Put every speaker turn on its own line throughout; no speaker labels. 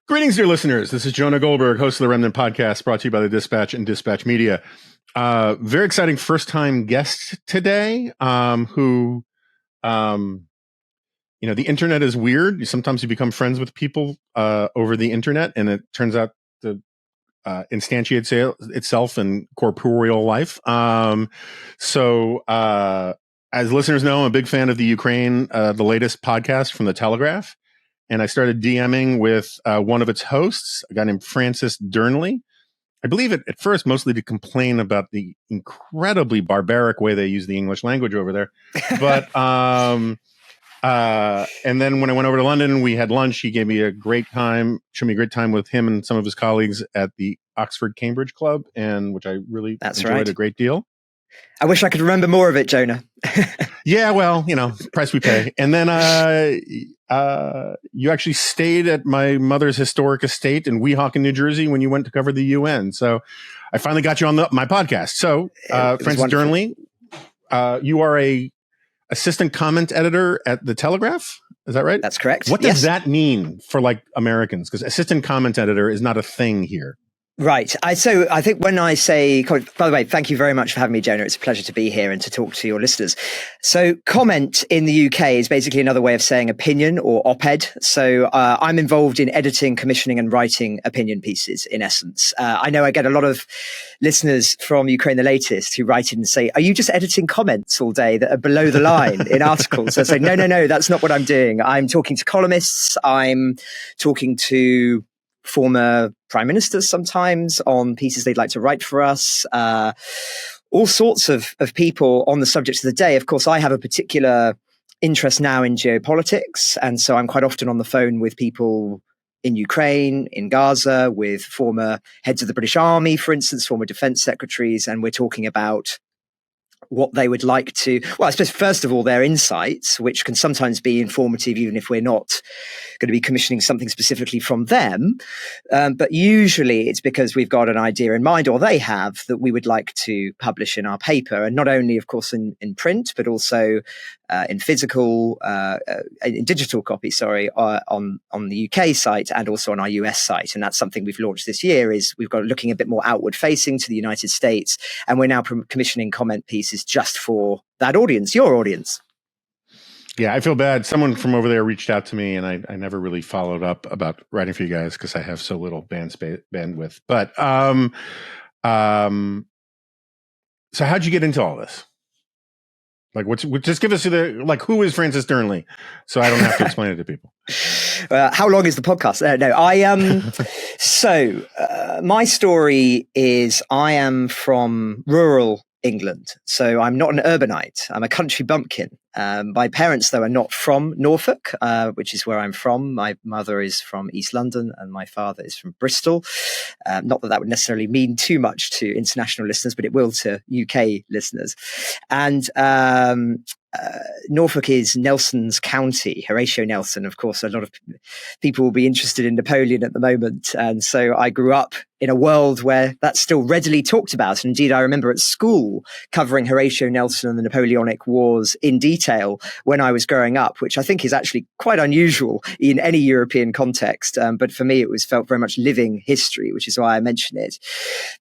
Greetings, dear listeners. This is Jonah Goldberg, host of the Remnant podcast, brought to you by the Dispatch and Dispatch Media. Very exciting first-time guest today, who, the internet is weird. Sometimes you become friends with people over the internet, and it turns out to instantiate itself in corporeal life. So, as listeners know, I'm a big fan of the Ukraine, the latest podcast from the Telegraph. And I started DMing with one of its hosts, a guy named Francis Dearnley. I believe it at first mostly to complain about the incredibly barbaric way they use the English language over there. But and then when I went over to London, we had lunch. He gave me a great time, showed me a great time with him and some of his colleagues at the Oxford Cambridge Club, and which I really enjoyed a great deal.
I wish I could remember more of it, Jonah.
Yeah, well, price we pay. And then you actually stayed at my mother's historic estate in Weehawken, New Jersey, when you went to cover the UN. So I finally got you on my podcast. So Francis Dearnley, you are a assistant comment editor at the Telegraph. Is that right?
That's correct.
What does that mean for Americans? Because assistant comment editor is not a thing here.
Right. So I think when I say, by the way, thank you very much for having me, Jonah. It's a pleasure to be here and to talk to your listeners. So comment in the UK is basically another way of saying opinion or op-ed. So I'm involved in editing, commissioning and writing opinion pieces in essence. I know I get a lot of listeners from Ukraine the Latest who write in and say, are you just editing comments all day that are below the line in articles? So I say, no, that's not what I'm doing. I'm talking to columnists. I'm talking to former prime ministers sometimes on pieces they'd like to write for us, all sorts of people on the subjects of the day. Of course, I have a particular interest now in geopolitics, and so I'm quite often on the phone with people in Ukraine, in Gaza, with former heads of the British Army, for instance, former defense secretaries, and we're talking about what they would like to, well, I suppose, first of all, their insights, which can sometimes be informative, even if we're not going to be commissioning something specifically from them. But usually it's because we've got an idea in mind, or they have, that we would like to publish in our paper. And not only, of course, in print, but also in physical, in digital copy, on the UK site and also on our US site. And that's something we've launched this year, is we've got looking a bit more outward facing to the United States. And we're now commissioning comment pieces just for that audience, your audience.
Yeah, I feel bad. Someone from over there reached out to me, and I never really followed up about writing for you guys because I have so little bandwidth. But so how'd you get into all this? Just give us who is Francis Dearnley, so I don't have to explain it to people.
How long is the podcast? My story is I am from rural England, so I'm not an urbanite. I'm a country bumpkin. My parents, though, are not from Norfolk, which is where I'm from. My mother is from East London and my father is from Bristol. Not that would necessarily mean too much to international listeners, but it will to UK listeners. And Norfolk is Nelson's county, Horatio Nelson. Of course, a lot of people will be interested in Napoleon at the moment. And so I grew up in a world where that's still readily talked about. And indeed, I remember at school covering Horatio Nelson and the Napoleonic Wars in detail when I was growing up, which I think is actually quite unusual in any European context. But for me, it felt very much living history, which is why I mention it.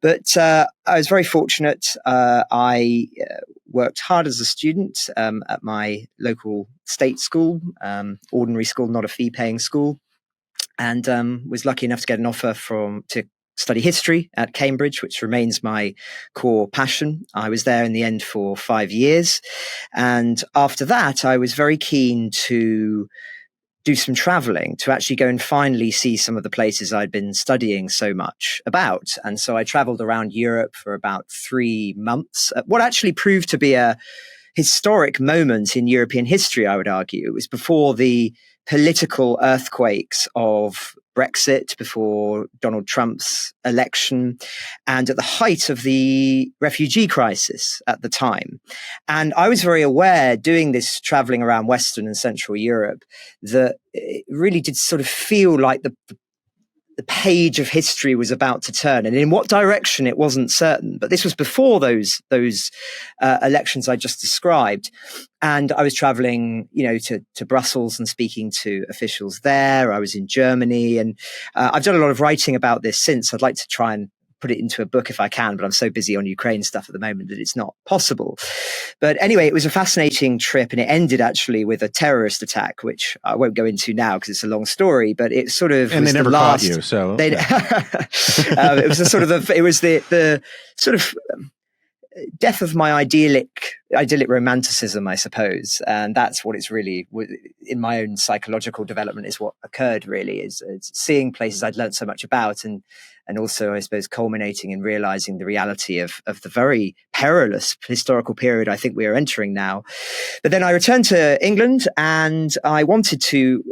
But I was very fortunate. I worked hard as a student at my local state school, ordinary school, not a fee-paying school, and was lucky enough to get an offer to study history at Cambridge, which remains my core passion. I was there in the end for 5 years. And after that, I was very keen to do some traveling, to actually go and finally see some of the places I'd been studying so much about. And so I traveled around Europe for about 3 months, what actually proved to be a historic moment in European history, I would argue. It was before the political earthquakes of Brexit, before Donald Trump's election, and at the height of the refugee crisis at the time. And I was very aware, doing this traveling around Western and Central Europe, that it really did sort of feel like the page of history was about to turn, and in what direction it wasn't certain. But this was before those elections I just described, and I was traveling, to Brussels and speaking to officials there. I was in Germany, and I've done a lot of writing about this since. I'd like to try and put it into a book if I can, but I'm so busy on Ukraine stuff at the moment that it's not possible. But anyway, it was a fascinating trip, and it ended actually with a terrorist attack, which I won't go into now because it's a long story. But it sort of
and
was
they never
the last,
caught you, so
it was the sort of the sort of death of my idyllic romanticism, I suppose, and that's what it's really in my own psychological development is what occurred. Really, is seeing places I'd learned so much about, and also, I suppose, culminating in realizing the reality of the very perilous historical period I think we are entering now. But then I returned to England, and I wanted to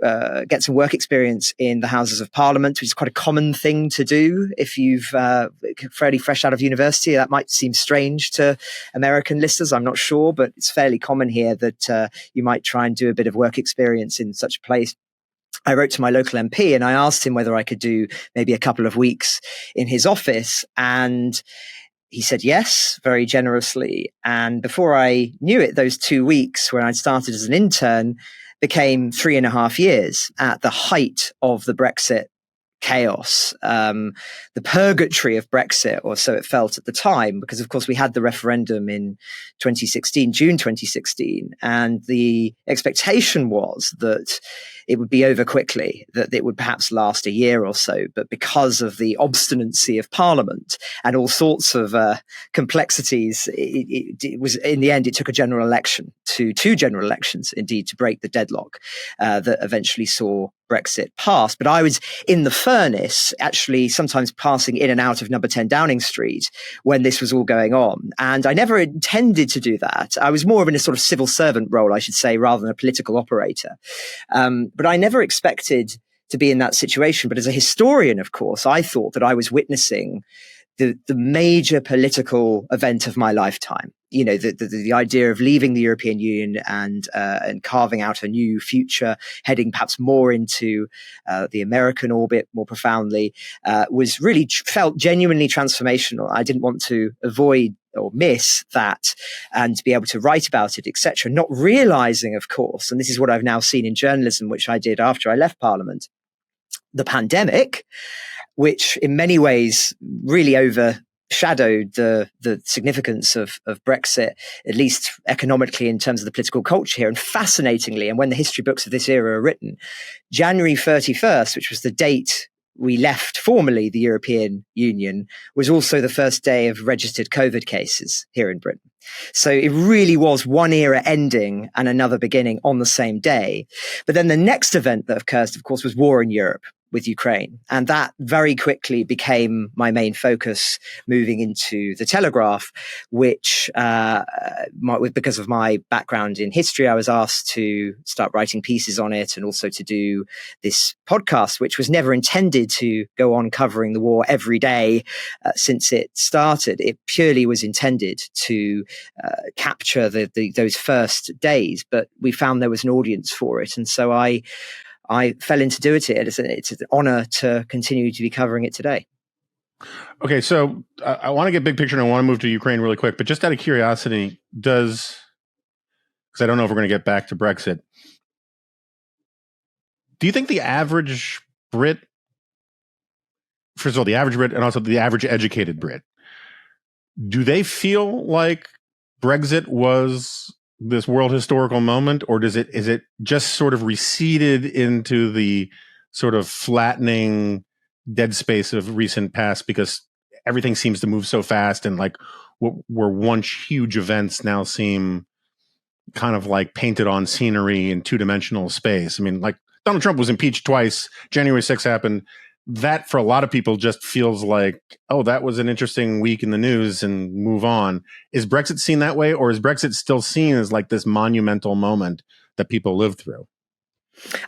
get some work experience in the Houses of Parliament, which is quite a common thing to do if you've fairly fresh out of university. That might seem strange to American listeners, I'm not sure, but it's fairly common here that you might try and do a bit of work experience in such a place. I wrote to my local MP and I asked him whether I could do maybe a couple of weeks in his office. And he said yes, very generously. And before I knew it, those 2 weeks when I'd started as an intern became 3.5 years at the height of the Brexit chaos, the purgatory of Brexit, or so it felt at the time, because of course we had the referendum in June 2016, and the expectation was that it would be over quickly, that it would perhaps last a year or so. But because of the obstinacy of Parliament and all sorts of complexities, it was, in the end, it took a general election two general elections, indeed, to break the deadlock that eventually saw Brexit pass. But I was in the furnace, actually sometimes passing in and out of number 10 Downing Street when this was all going on. And I never intended to do that. I was more of in a sort of civil servant role, I should say, rather than a political operator. But I never expected to be in that situation. But as a historian, of course, I thought that I was witnessing the major political event of my lifetime. The idea of leaving the European Union and carving out a new future, heading perhaps more into the American orbit more profoundly, was really felt genuinely transformational. I didn't want to avoid or miss that and to be able to write about it, etc. Not realizing, of course, and this is what I've now seen in journalism, which I did after I left Parliament, the pandemic, which in many ways really overshadowed the significance of Brexit, at least economically in terms of the political culture here. And fascinatingly, and when the history books of this era are written, January 31st, which was the date we left formally the European Union, was also the first day of registered COVID cases here in Britain. So it really was one era ending and another beginning on the same day. But then the next event that occurred, of course, was war in Europe with Ukraine. And that very quickly became my main focus moving into the Telegraph, which, because of my background in history, I was asked to start writing pieces on it and also to do this podcast, which was never intended to go on covering the war every day since it started. It purely was intended to capture those first days, but we found there was an audience for it. And so I fell into doing it. It's an honor to continue to be covering it today.
Okay, so I want to get big picture and I want to move to Ukraine really quick, but just out of curiosity, because I don't know if we're going to get back to Brexit, do you think the average Brit, first of all, the average Brit and also the average educated Brit, do they feel like Brexit was this world historical moment, or is it just sort of receded into the sort of flattening dead space of recent past because everything seems to move so fast and like what were once huge events now seem kind of like painted on scenery in two-dimensional space? I mean, like Donald Trump was impeached twice, January 6th happened. That for a lot of people just feels like, oh, that was an interesting week in the news and move on. Is Brexit seen that way, or is Brexit still seen as like this monumental moment that people live through?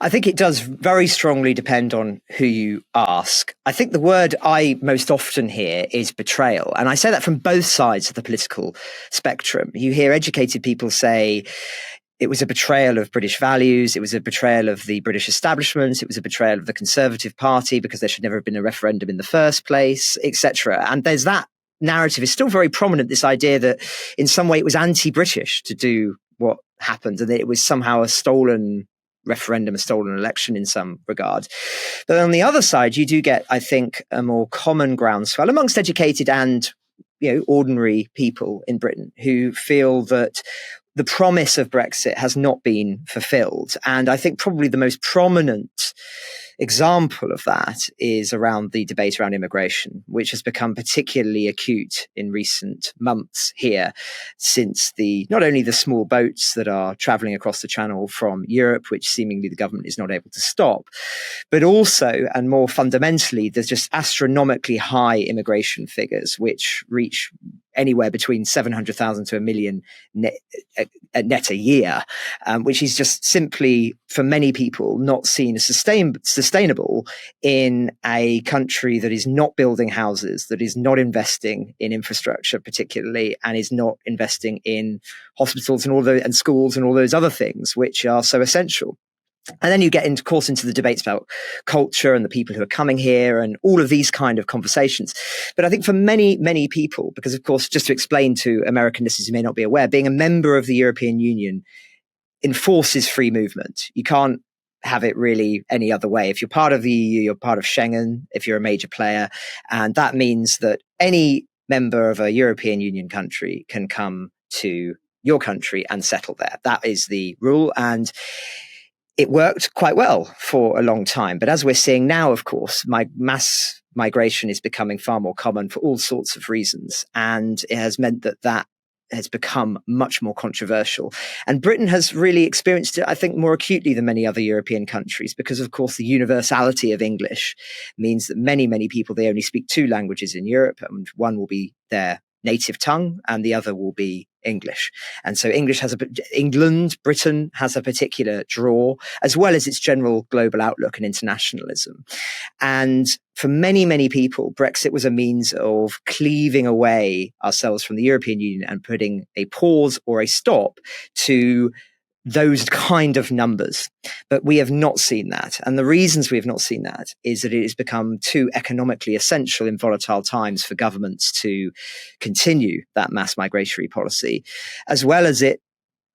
I think it does very strongly depend on who you ask. I think the word I most often hear is betrayal. And I say that from both sides of the political spectrum. You hear educated people say, it was a betrayal of British values. It was a betrayal of the British establishment. It was a betrayal of the Conservative Party because there should never have been a referendum in the first place, etc. And there's that narrative is still very prominent, this idea that in some way it was anti-British to do what happened and that it was somehow a stolen referendum, a stolen election in some regard. But on the other side, you do get, I think, a more common groundswell amongst educated and ordinary people in Britain who feel that the promise of Brexit has not been fulfilled. And I think probably the most prominent example of that is around the debate around immigration, which has become particularly acute in recent months here, since not only the small boats that are traveling across the channel from Europe, which seemingly the government is not able to stop, but also, and more fundamentally, there's just astronomically high immigration figures, which reach anywhere between 700,000 to a million net a year, which is just simply, for many people, not seen as sustainable in a country that is not building houses, that is not investing in infrastructure particularly, and is not investing in hospitals and schools and all those other things which are so essential. And then you get into the debates about culture and the people who are coming here and all of these kind of conversations. But I think for many, many people, because of course, just to explain to American listeners who may not be aware, being a member of the European Union enforces free movement. You can't have it really any other way. If you're part of the EU, you're part of Schengen, if you're a major player. And that means that any member of a European Union country can come to your country and settle there. That is the rule. And it worked quite well for a long time. But as we're seeing now, of course, mass migration is becoming far more common for all sorts of reasons. And it has meant that has become much more controversial. And Britain has really experienced it, I think, more acutely than many other European countries, because, of course, the universality of English means that many, many people, they only speak two languages in Europe, and one will be their native tongue and the other will be English. And so Britain has a particular draw, as well as its general global outlook and internationalism. And for many, many people, Brexit was a means of cleaving away ourselves from the European Union and putting a pause or a stop to those kind of numbers. But we have not seen that. And the reasons we have not seen that is that it has become too economically essential in volatile times for governments to continue that mass migratory policy, as well as it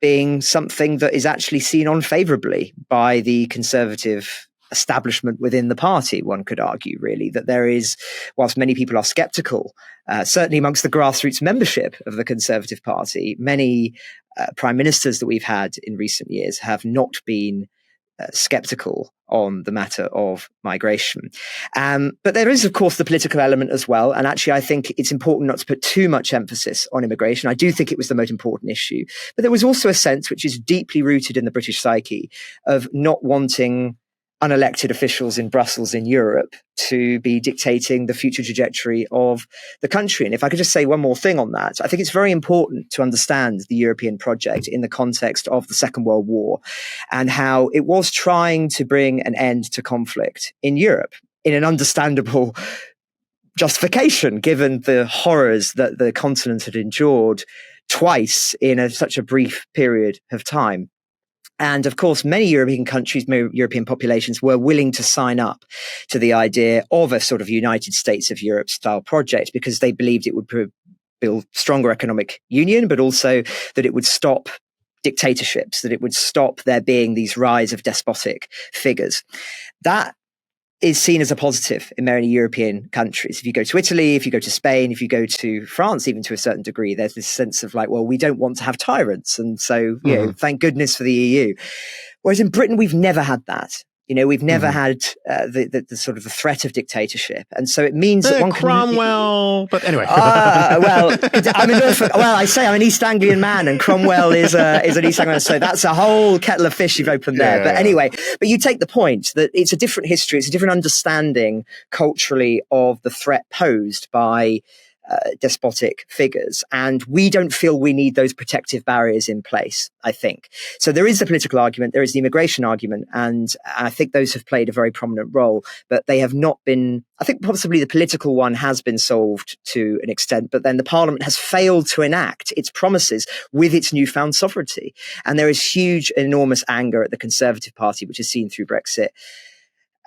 being something that is actually seen unfavorably by the Conservative establishment within the party. One could argue, really, that there is, whilst many people are skeptical, certainly amongst the grassroots membership of the Conservative Party, many prime ministers that we've had in recent years have not been skeptical on the matter of migration. But there is, of course, the political element as well. And actually, I think it's important not to put too much emphasis on immigration. I do think it was the most important issue. But there was also a sense, which is deeply rooted in the British psyche, of not wanting unelected officials in Brussels in Europe to be dictating the future trajectory of the country. And if I could just say one more thing on that, I think it's very important to understand the European project in the context of the Second World War and how it was trying to bring an end to conflict in Europe in an understandable justification, given the horrors that the continent had endured twice in such a brief period of time. And of course, many European countries, European populations were willing to sign up to the idea of a sort of United States of Europe style project because they believed it would build stronger economic union, but also that it would stop dictatorships, that it would stop there being these rise of despotic figures. That is seen as a positive in many European countries. If you go to Italy, if you go to Spain, if you go to France, even to a certain degree, there's this sense of like, well, we don't want to have tyrants. And so, you know, thank goodness for the EU. Whereas in Britain, we've never had that. You know, we've never had the sort of the threat of dictatorship. And so it means that one
Cromwell, but anyway.
Well, I'm an East Anglian man and Cromwell is an East Anglian. So that's a whole kettle of fish you've opened there. Yeah. But anyway, but you take the point that it's a different history. It's a different understanding culturally of the threat posed by despotic figures. And we don't feel we need those protective barriers in place, I think. So there is the political argument, there is the immigration argument, and I think those have played a very prominent role, but they have not been, I think possibly the political one has been solved to an extent, but then the Parliament has failed to enact its promises with its newfound sovereignty. And there is huge, enormous anger at the Conservative Party, which is seen through Brexit.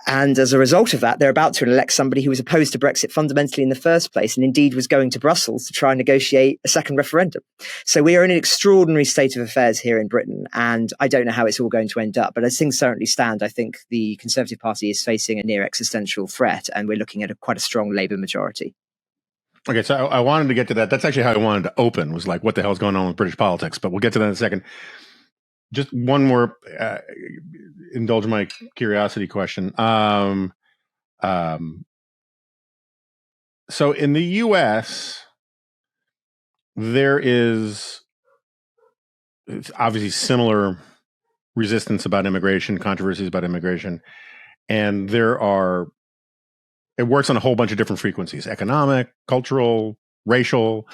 And as a result of that, they're about to elect somebody who was opposed to Brexit fundamentally in the first place, and indeed was going to Brussels to try and negotiate a second referendum. So we are in an extraordinary state of affairs here in Britain, and I don't know how it's all going to end up. But as things currently stand, I think the Conservative Party is facing a near existential threat, and we're looking at quite a strong Labour majority.
Okay, so I wanted to get to that. That's actually how I wanted to open, was like, what the hell's going on with British politics? But we'll get to that in a second. Just one more, indulge my curiosity question. So in the U.S., there is obviously similar resistance about immigration, controversies about immigration, and it works on a whole bunch of different frequencies: economic, cultural, racial,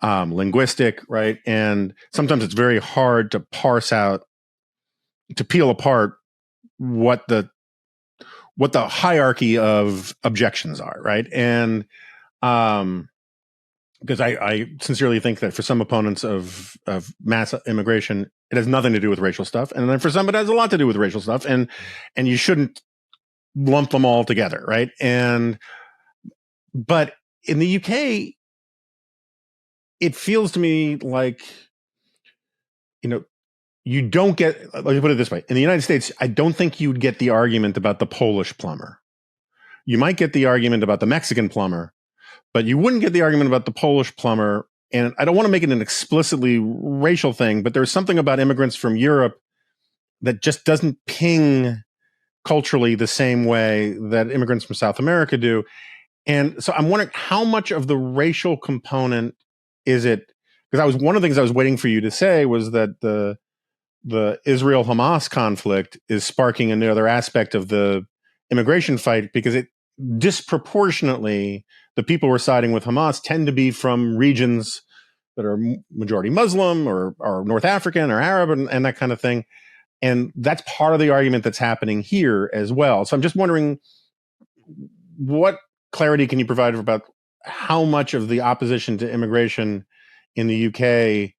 linguistic, right? And sometimes it's very hard to parse out, to peel apart what the hierarchy of objections are, right? And because I sincerely think that for some opponents of mass immigration, it has nothing to do with racial stuff, and then for some it has a lot to do with racial stuff, and you shouldn't lump them all together, right? But in the UK, it feels to me like, you don't get, let me put it this way. In the United States, I don't think you'd get the argument about the Polish plumber. You might get the argument about the Mexican plumber, but you wouldn't get the argument about the Polish plumber. And I don't want to make it an explicitly racial thing, but there's something about immigrants from Europe that just doesn't ping culturally the same way that immigrants from South America do. And so I'm wondering, how much of the racial component is it? Because one of the things I was waiting for you to say was that the Israel-Hamas conflict is sparking another aspect of the immigration fight, because it disproportionately, the people who are siding with Hamas tend to be from regions that are majority Muslim or North African or Arab and that kind of thing. And that's part of the argument that's happening here as well. So I'm just wondering, what clarity can you provide about how much of the opposition to immigration in the UK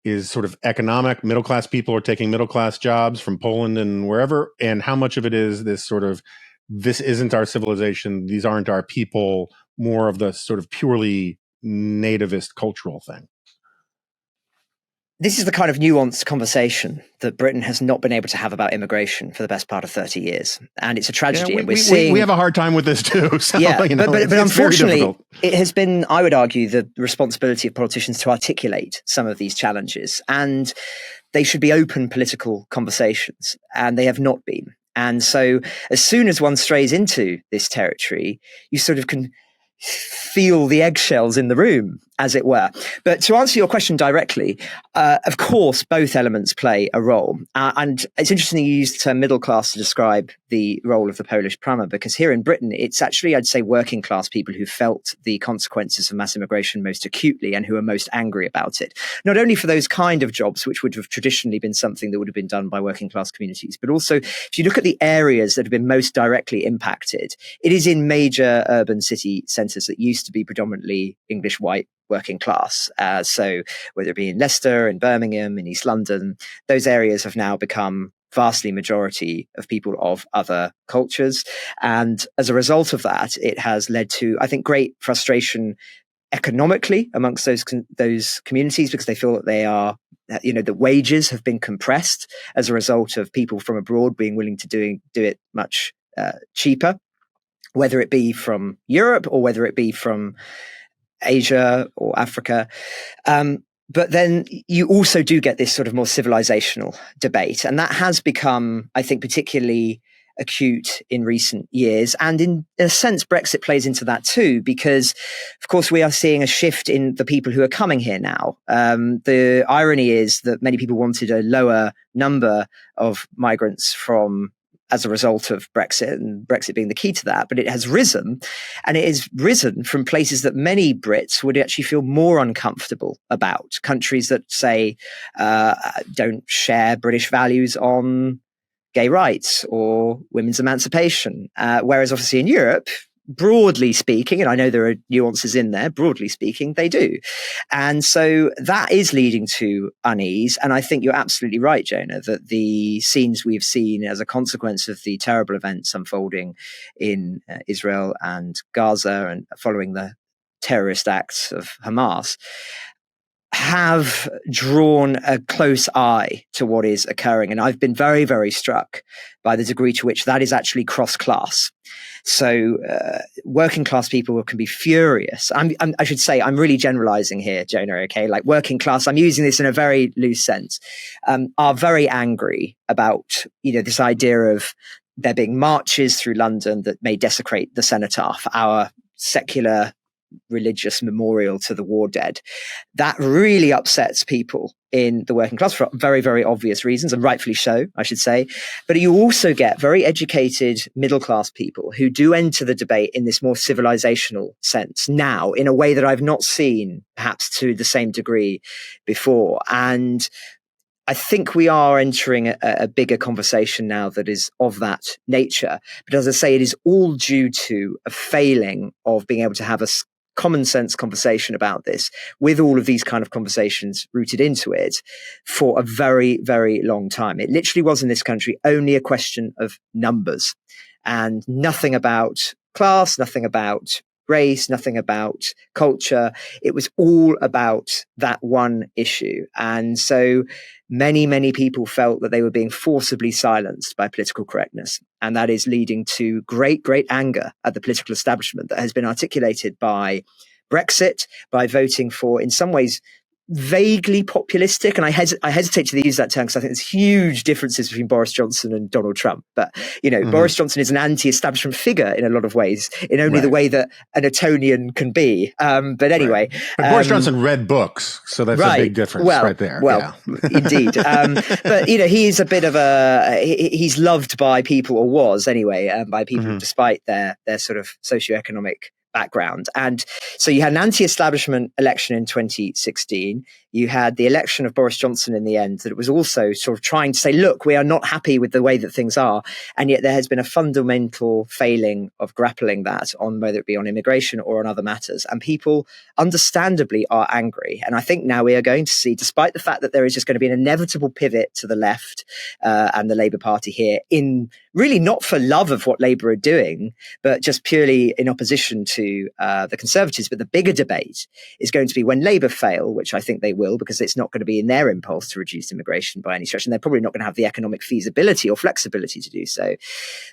is sort of economic? Middle-class people are taking middle-class jobs from Poland and wherever, and how much of it is this sort of, this isn't our civilization, these aren't our people, more of the sort of purely nativist cultural thing?
This is the kind of nuanced conversation that Britain has not been able to have about immigration for the best part of 30 years. And it's a tragedy.
Yeah,
and we're seeing...
we have a hard time with this too. So,
yeah, but unfortunately,
it
has been, I would argue, the responsibility of politicians to articulate some of these challenges. And they should be open political conversations. And they have not been. And so as soon as one strays into this territory, you sort of can feel the eggshells in the room, as it were. But to answer your question directly, of course, both elements play a role. And it's interesting you use the term middle class to describe the role of the Polish plumber, because here in Britain, it's actually, I'd say, working class people who felt the consequences of mass immigration most acutely and who are most angry about it. Not only for those kind of jobs, which would have traditionally been something that would have been done by working class communities, but also if you look at the areas that have been most directly impacted, it is in major urban city centres that used to be predominantly English white working class. So whether it be in Leicester, in Birmingham, in East London, those areas have now become vastly majority of people of other cultures. And as a result of that, it has led to, I think, great frustration economically amongst those communities, because they feel that they are, the wages have been compressed as a result of people from abroad being willing to do it much cheaper, whether it be from Europe or whether it be from Asia or Africa. But then you also do get this sort of more civilizational debate. And that has become, I think, particularly acute in recent years. And in a sense, Brexit plays into that too, because, of course, we are seeing a shift in the people who are coming here now. The irony is that many people wanted a lower number of migrants from as a result of Brexit, and Brexit being the key to that, but it has risen, and it has risen from places that many Brits would actually feel more uncomfortable about. Countries that say don't share British values on gay rights or women's emancipation, whereas obviously in Europe, broadly speaking, and I know there are nuances in there, broadly speaking, they do. And so that is leading to unease. And I think you're absolutely right, Jonah, that the scenes we've seen as a consequence of the terrible events unfolding in Israel and Gaza and following the terrorist acts of Hamas have drawn a close eye to what is occurring. And I've been very, very struck by the degree to which that is actually cross-class. So working class people can be furious. I should say, I'm really generalizing here, Jonah, okay? Like working class, I'm using this in a very loose sense, are very angry about, this idea of there being marches through London that may desecrate the cenotaph, our secular religious memorial to the war dead. That really upsets people in the working class for very, very obvious reasons, and rightfully so, I should say. But you also get very educated middle class people who do enter the debate in this more civilizational sense now, in a way that I've not seen perhaps to the same degree before. And I think we are entering a bigger conversation now that is of that nature. But as I say, it is all due to a failing of being able to have a common sense conversation about this, with all of these kind of conversations rooted into it for a very, very long time. It literally was in this country only a question of numbers and nothing about class, nothing about race, nothing about culture. It was all about that one issue. And so many, many people felt that they were being forcibly silenced by political correctness. And that is leading to great, great anger at the political establishment that has been articulated by Brexit, by voting for, in some ways, vaguely populistic. And I hesitate to use that term because I think there's huge differences between Boris Johnson and Donald Trump. But, Boris Johnson is an anti-establishment figure in a lot of ways, in only the way that an Etonian can be. But anyway.
But Boris Johnson read books, so that's a big difference right there.
Indeed. But, he's a bit of he's loved by people, or was anyway, by people despite their sort of socioeconomic background. And so you had an anti-establishment election in 2016. You had the election of Boris Johnson in the end, that it was also sort of trying to say, look, we are not happy with the way that things are. And yet there has been a fundamental failing of grappling that on whether it be on immigration or on other matters. And people understandably are angry. And I think now we are going to see, despite the fact that there is just going to be an inevitable pivot to the left and the Labour Party here, in really not for love of what Labour are doing, but just purely in opposition to the Conservatives. But the bigger debate is going to be when Labour fail, which I think they will, because it's not going to be in their impulse to reduce immigration by any stretch, and they're probably not going to have the economic feasibility or flexibility to do so.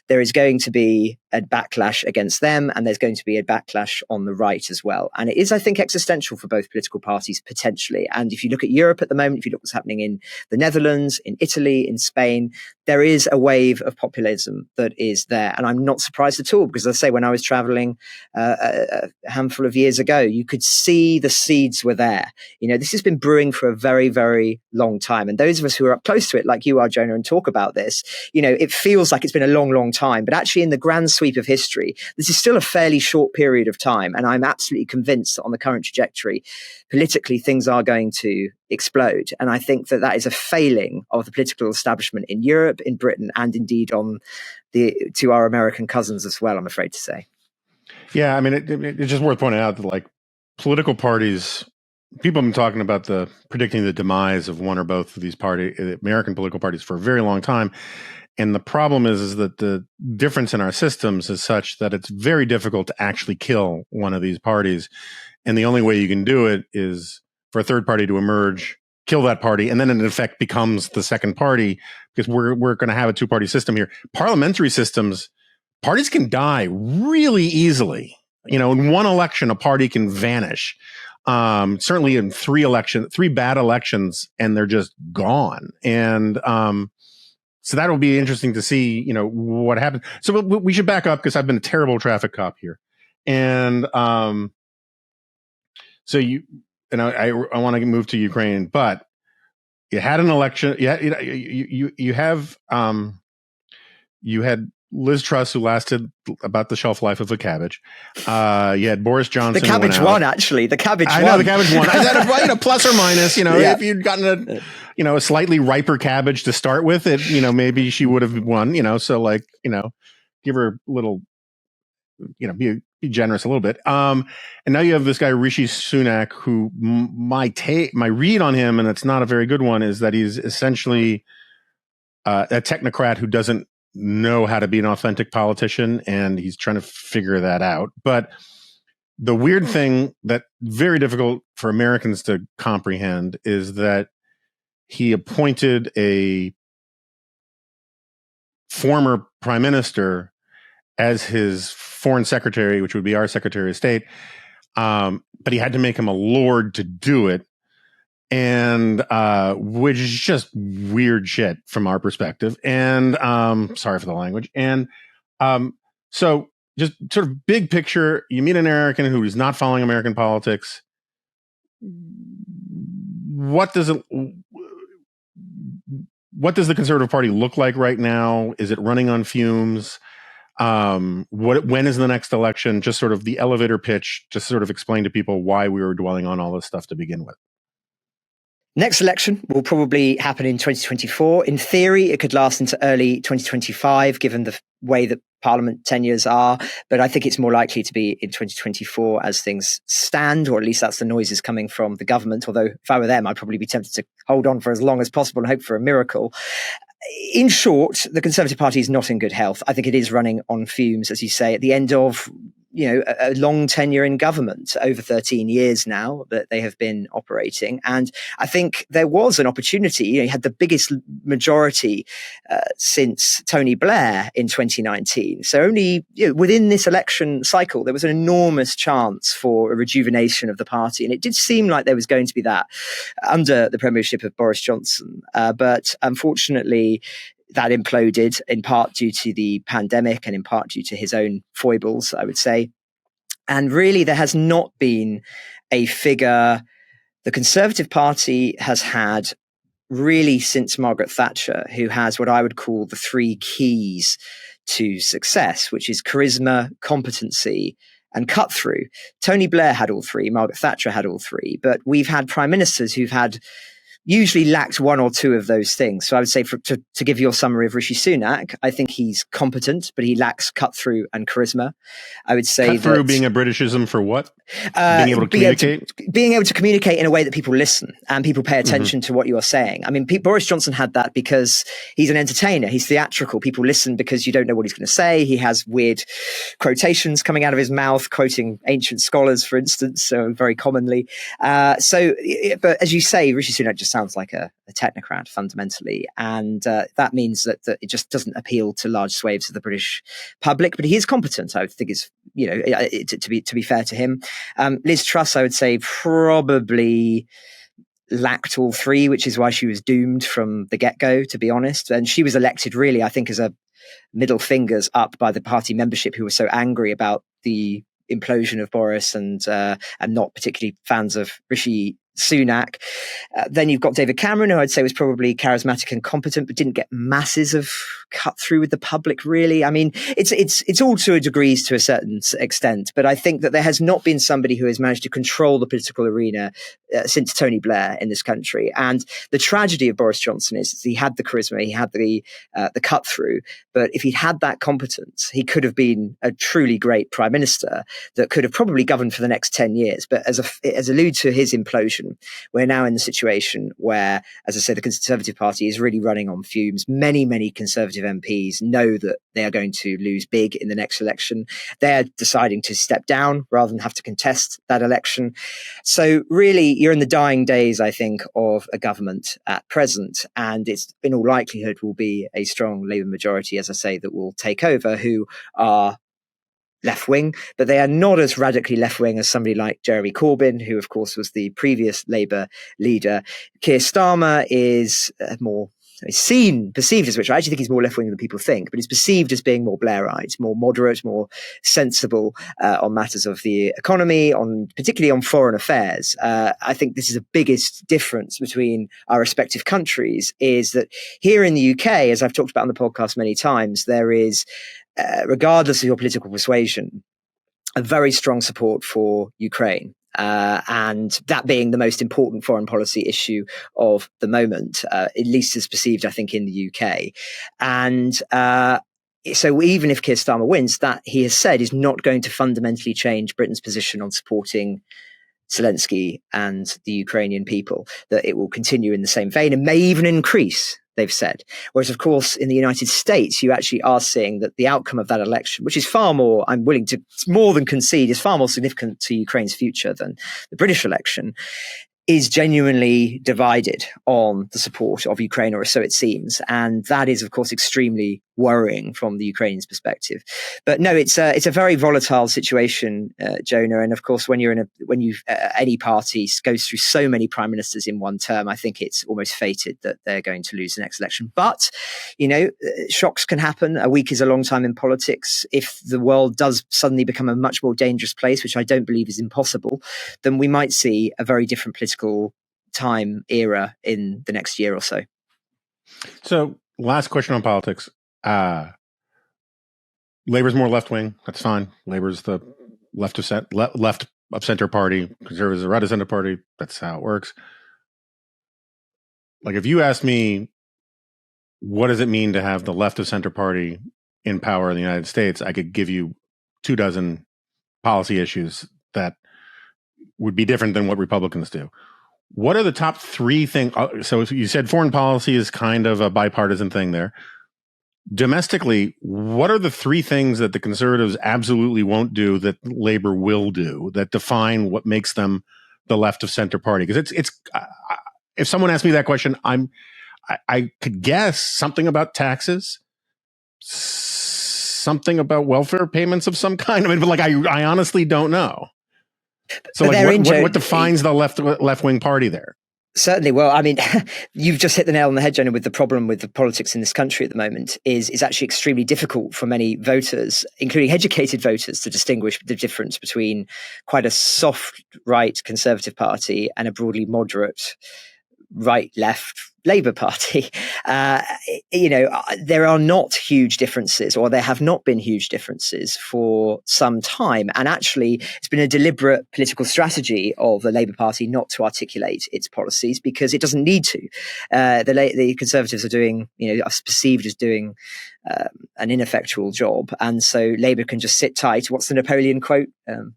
There is going to be a backlash against them, and there's going to be a backlash on the right as well. And it is, I think, existential for both political parties potentially. And if you look at Europe at the moment, if you look what's happening in the Netherlands, in Italy, in Spain, there is a wave of populism that is there. And I'm not surprised at all, because as I say, when I was traveling a handful of years ago, you could see the seeds were there. This has been brewing for a very, very long time. And those of us who are up close to it, like you are, Jonah, and talk about this, it feels like it's been a long, long time. But actually, in the grand sweep of history, this is still a fairly short period of time. And I'm absolutely convinced that on the current trajectory, politically, things are going to explode. And I think that that is a failing of the political establishment in Europe, in Britain, and indeed to our American cousins as well, I'm afraid to say.
Yeah, I mean, it's just worth pointing out that, like, political parties, people have been talking about predicting the demise of one or both of these American political parties for a very long time. And the problem is that the difference in our systems is such that it's very difficult to actually kill one of these parties. And the only way you can do it is for a third party to emerge, kill that party, and then in effect becomes the second party, because we're going to have a two-party system here. Parliamentary systems, parties can die really easily. In one election, a party can vanish. Certainly in three bad elections, and they're just gone. And so that'll be interesting to see, what happens. So we should back up, because I've been a terrible traffic cop here. And so I want to move to Ukraine, but you had an election. You have you had Liz Truss, who lasted about the shelf life of a cabbage. You had Boris Johnson.
The cabbage won, actually. The cabbage won.
I know the cabbage won. I said, plus or minus, if you'd gotten a slightly riper cabbage to start with, maybe she would have won, so give her a little, be generous a little bit. And now you have this guy, Rishi Sunak, who my read on him, and it's not a very good one, is that he's essentially a technocrat who doesn't know how to be an authentic politician, and he's trying to figure that out. But the weird thing that very difficult for Americans to comprehend is that he appointed a former prime minister as his foreign secretary, which would be our Secretary of State. But he had to make him a lord to do it. And which is just weird shit from our perspective. And sorry for the language. And so just sort of big picture, you meet an American who is not following American politics. What does the Conservative Party look like right now? Is it running on fumes? When is the next election? Just sort of the elevator pitch, just sort of explain to people why we were dwelling on all this stuff to begin with.
Next election will probably happen in 2024. In theory, it could last into early 2025, given the way that Parliament tenures are. But I think it's more likely to be in 2024 as things stand, or at least that's the noises coming from the government. Although if I were them, I'd probably be tempted to hold on for as long as possible and hope for a miracle. In short, the Conservative Party is not in good health. I think it is running on fumes, as you say, at the end of a long tenure in government, over 13 years now that they have been operating. And I think there was an opportunity. You had the biggest majority since Tony Blair in 2019. So only within this election cycle, there was an enormous chance for a rejuvenation of the party. And it did seem like there was going to be that under the premiership of Boris Johnson. But unfortunately, that imploded in part due to the pandemic and in part due to his own foibles, I would say. And really, there has not been a figure the Conservative Party has had really since Margaret Thatcher, who has what I would call the three keys to success, which is charisma, competency, and cut through. Tony Blair had all three, Margaret Thatcher had all three, but we've had prime ministers who've had usually lacked one or two of those things. So I would say to give your summary of Rishi Sunak, I think he's competent, but he lacks cut through and charisma. I would say
cut through being a Britishism for what? Being able to communicate?
Being able to communicate in a way that people listen and people pay attention to what you're saying. I mean, Boris Johnson had that because he's an entertainer. He's theatrical. People listen because you don't know what he's going to say. He has weird quotations coming out of his mouth, quoting ancient scholars, for instance, so very commonly. But as you say, Rishi Sunak just sounds like a technocrat fundamentally. And that means that it just doesn't appeal to large swathes of the British public, but he is competent. I think it's, to be fair to him. Liz Truss, I would say, probably lacked all three, which is why she was doomed from the get-go, to be honest. And she was elected really, I think, as a middle fingers up by the party membership who were so angry about the implosion of Boris and not particularly fans of Rishi Sunak. Then you've got David Cameron, who I'd say was probably charismatic and competent, but didn't get masses of cut through with the public, really. I mean, it's all to a degree to a certain extent, but I think that there has not been somebody who has managed to control the political arena since Tony Blair in this country. And the tragedy of Boris Johnson is he had the charisma, he had the cut through, but if he'd had that competence, he could have been a truly great prime minister that could have probably governed for the next 10 years. But as allude to his implosion, we're now in the situation where, as I say, the Conservative Party is really running on fumes. Many, many Conservative MPs know that they are going to lose big in the next election. They're deciding to step down rather than have to contest that election. So really, you're in the dying days, I think, of a government at present. And it's in all likelihood will be a strong Labour majority, as I say, that will take over, who are left-wing, but they are not as radically left-wing as somebody like Jeremy Corbyn, who, of course, was the previous Labour leader. Keir Starmer is more perceived as which I actually think he's more left-wing than people think, but he's perceived as being more Blairite, more moderate, more sensible on matters of the economy, particularly on foreign affairs. I think this is the biggest difference between our respective countries, is that here in the UK, as I've talked about on the podcast many times, there is, regardless of your political persuasion, a very strong support for Ukraine. And that being the most important foreign policy issue of the moment, at least as perceived, I think, in the UK. And so even if Keir Starmer wins, that he has said is not going to fundamentally change Britain's position on supporting Zelensky and the Ukrainian people, that it will continue in the same vein and may even increase, they've said. Whereas, of course, in the United States, you actually are seeing that the outcome of that election, which is far more, I'm willing to more than concede, is far more significant to Ukraine's future than the British election, is genuinely divided on the support of Ukraine, or so it seems. And that is, of course, extremely worrying from the Ukrainians' perspective. But no, it's a very volatile situation, Jonah. And of course, when any party goes through so many prime ministers in one term, I think it's almost fated that they're going to lose the next election. But, shocks can happen. A week is a long time in politics. If the world does suddenly become a much more dangerous place, which I don't believe is impossible, then we might see a very different political era in the next year or so. So,
last question on politics. Labour's more left wing. That's fine. Labour's the left of center party. Conservatives are right of center party. That's how it works. Like, if you ask me, what does it mean to have the left of center party in power in the United States? I could give you 24 policy issues that would be different than what Republicans do. What are the top 3 things? So you said foreign policy is kind of a bipartisan thing there. Domestically, what are the 3 things that the Conservatives absolutely won't do that Labour will do, that define what makes them the left of center party? Because it's if someone asked me that question, I could guess something about taxes, something about welfare payments of some kind. But I honestly don't know. So what defines the left wing party there?
Certainly. Well, you've just hit the nail on the head, Jonah, with the problem with the politics in this country at the moment is actually extremely difficult for many voters, including educated voters, to distinguish the difference between quite a soft right Conservative Party and a broadly moderate right-left Labour Party. There are not huge differences, or there have not been huge differences for some time. And actually, it's been a deliberate political strategy of the Labour Party not to articulate its policies because it doesn't need to. The Conservatives are perceived as doing an ineffectual job. And so Labour can just sit tight. What's the Napoleon quote?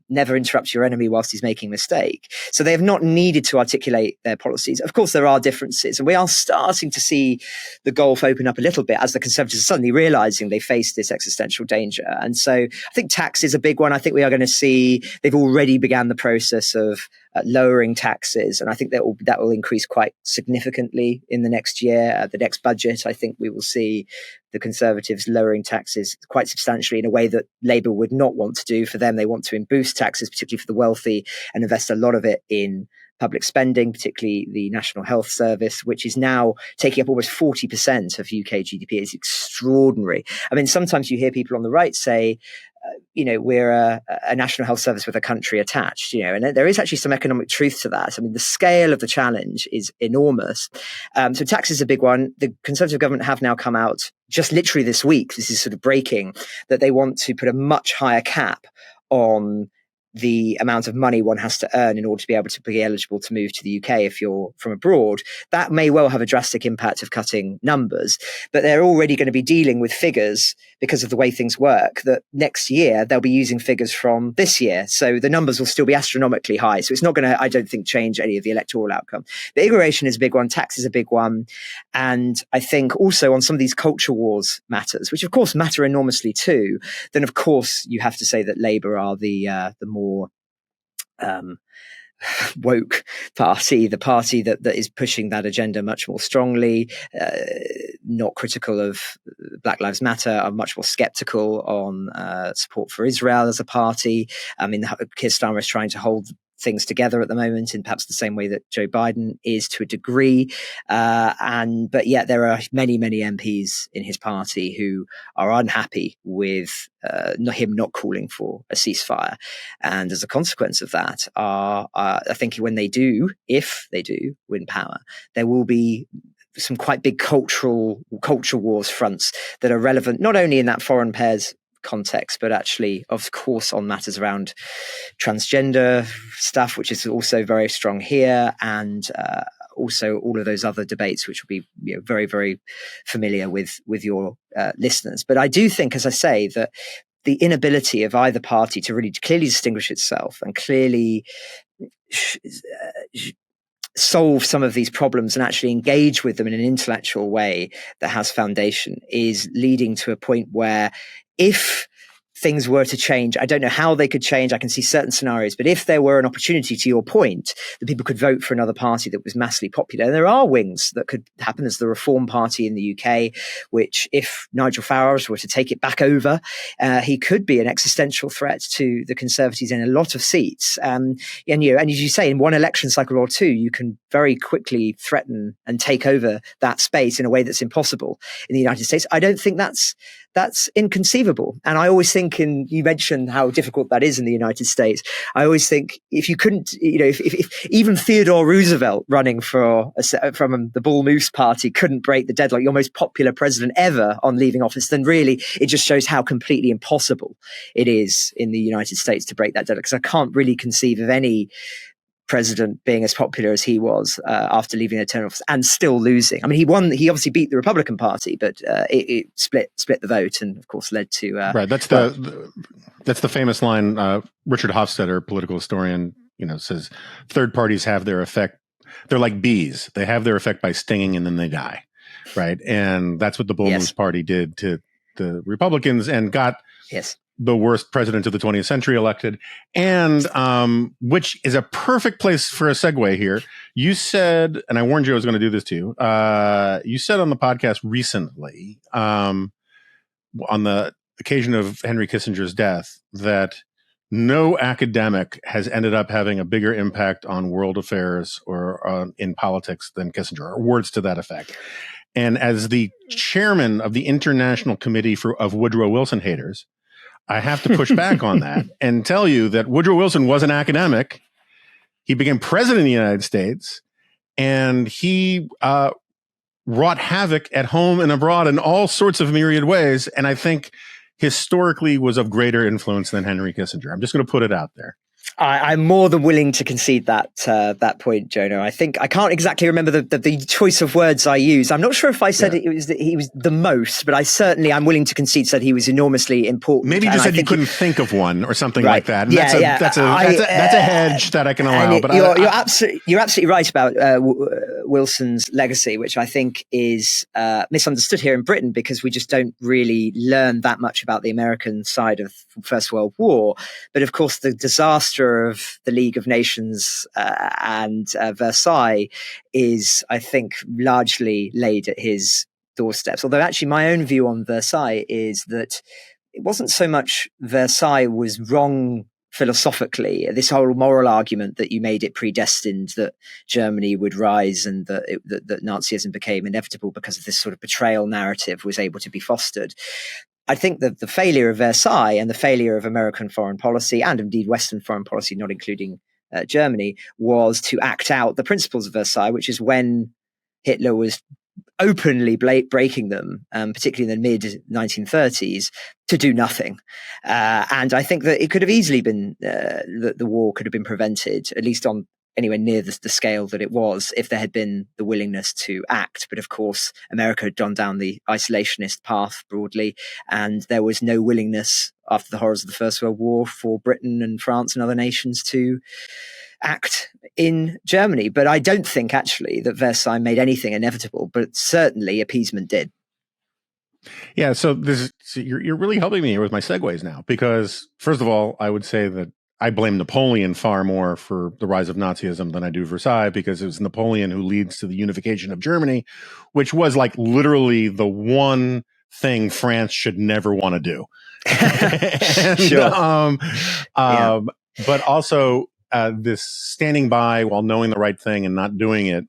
Never interrupt your enemy whilst he's making a mistake. So they have not needed to articulate their policies. Of course, there are differences, and we are starting to see the gulf open up a little bit as the Conservatives are suddenly realising they face this existential danger. And so I think tax is a big one. I think we are going to see, they've already began the process of lowering taxes, and I think that will increase quite significantly in the next year. The next budget, I think we will see the Conservatives lowering taxes quite substantially in a way that Labour would not want to do. For them, they want to boost taxes, particularly for the wealthy, and invest a lot of it in public spending, particularly the National Health Service, which is now taking up almost 40% of UK GDP. It's extraordinary. Sometimes you hear people on the right say, we're a national health service with a country attached, and there is actually some economic truth to that. The scale of the challenge is enormous. So tax is a big one. The Conservative government have now come out just literally this week, this is sort of breaking, that they want to put a much higher cap on the amount of money one has to earn in order to be able to be eligible to move to the UK if you're from abroad. That may well have a drastic impact of cutting numbers, but they're already going to be dealing with figures because of the way things work, that next year they'll be using figures from this year. So the numbers will still be astronomically high. So it's not going to, I don't think, change any of the electoral outcome. But immigration is a big one. Tax is a big one. And I think also on some of these culture wars matters, which of course matter enormously too, then of course you have to say that Labour are the more woke party, the party that is pushing that agenda much more strongly, not critical of Black Lives Matter, are much more skeptical on support for Israel as a party. Keir Starmer is trying to hold things together at the moment in perhaps the same way that Joe Biden is to a degree. But yet there are many, many MPs in his party who are unhappy with him not calling for a ceasefire. And as a consequence of that, I think when they do, if they do win power, there will be some quite big culture wars fronts that are relevant, not only in that foreign pairs context, but actually, of course, on matters around transgender stuff, which is also very strong here, and also all of those other debates, which will be very, very familiar with your listeners. But I do think, as I say, that the inability of either party to really clearly distinguish itself and clearly solve some of these problems and actually engage with them in an intellectual way that has foundation is leading to a point where, if things were to change, I don't know how they could change. I can see certain scenarios, but if there were an opportunity, to your point, that people could vote for another party that was massively popular, and there are wings that could happen, as the Reform Party in the UK, which, if Nigel Farage were to take it back over, he could be an existential threat to the Conservatives in a lot of seats. And as you say, in one election cycle or two, you can very quickly threaten and take over that space in a way that's impossible in the United States. I don't think that's inconceivable. And I always think, you mentioned how difficult that is in the United States. I always think if you couldn't, if even Theodore Roosevelt running from the Bull Moose Party couldn't break the deadlock, your most popular president ever on leaving office, then really it just shows how completely impossible it is in the United States to break that deadlock. Because I can't really conceive of any president being as popular as he was after leaving the term office and still losing. I mean, he obviously beat the Republican Party, but it split the vote, and of course led to
right. That's the famous line. Richard Hofstadter, political historian, says third parties have their effect. They're like bees; they have their effect by stinging, and then they die. Right, and that's what the Bull Moose Party did to the Republicans, and got the worst president of the 20th century elected. And which is a perfect place for a segue here. You said, and I warned you I was going to do this to you, you said on the podcast recently, on the occasion of Henry Kissinger's death, that no academic has ended up having a bigger impact on world affairs or in politics than Kissinger, or words to that effect. And as the chairman of the International Committee of Woodrow Wilson haters, I have to push back on that and tell you that Woodrow Wilson was an academic. He became president of the United States, and he wrought havoc at home and abroad in all sorts of myriad ways. And I think historically was of greater influence than Henry Kissinger. I'm just going to put it out there.
I'm more than willing to concede that point, Jonah. I think I can't exactly remember the choice of words I used. I'm not sure if I said it was that he was the most, but I'm willing to concede that he was enormously important.
Maybe you just said you couldn't think of one or something like that. And that's a hedge that I can allow. But
you're absolutely right about Wilson's legacy, which I think is misunderstood here in Britain, because we just don't really learn that much about the American side of First World War. But of course, the disaster of the League of Nations and Versailles is, I think, largely laid at his doorsteps. Although actually my own view on Versailles is that it wasn't so much Versailles was wrong philosophically, this whole moral argument that you made it predestined that Germany would rise and that Nazism became inevitable because of this sort of betrayal narrative was able to be fostered. I think that the failure of Versailles and the failure of American foreign policy, and indeed Western foreign policy, not including Germany, was to act out the principles of Versailles, which is when Hitler was openly breaking them, particularly in the mid-1930s, to do nothing. And I think that it could have easily been, that the war could have been prevented, at least on anywhere near the scale that it was, if there had been the willingness to act. But of course, America had gone down the isolationist path broadly, and there was no willingness after the horrors of the First World War for Britain and France and other nations to act in Germany. But I don't think actually that Versailles made anything inevitable, but certainly appeasement did.
Yeah, so you're really helping me here with my segues now, because first of all, I would say that I blame Napoleon far more for the rise of Nazism than I do Versailles, because it was Napoleon who leads to the unification of Germany, which was like literally the one thing France should never want to do. And,
sure.
But also this standing by while knowing the right thing and not doing it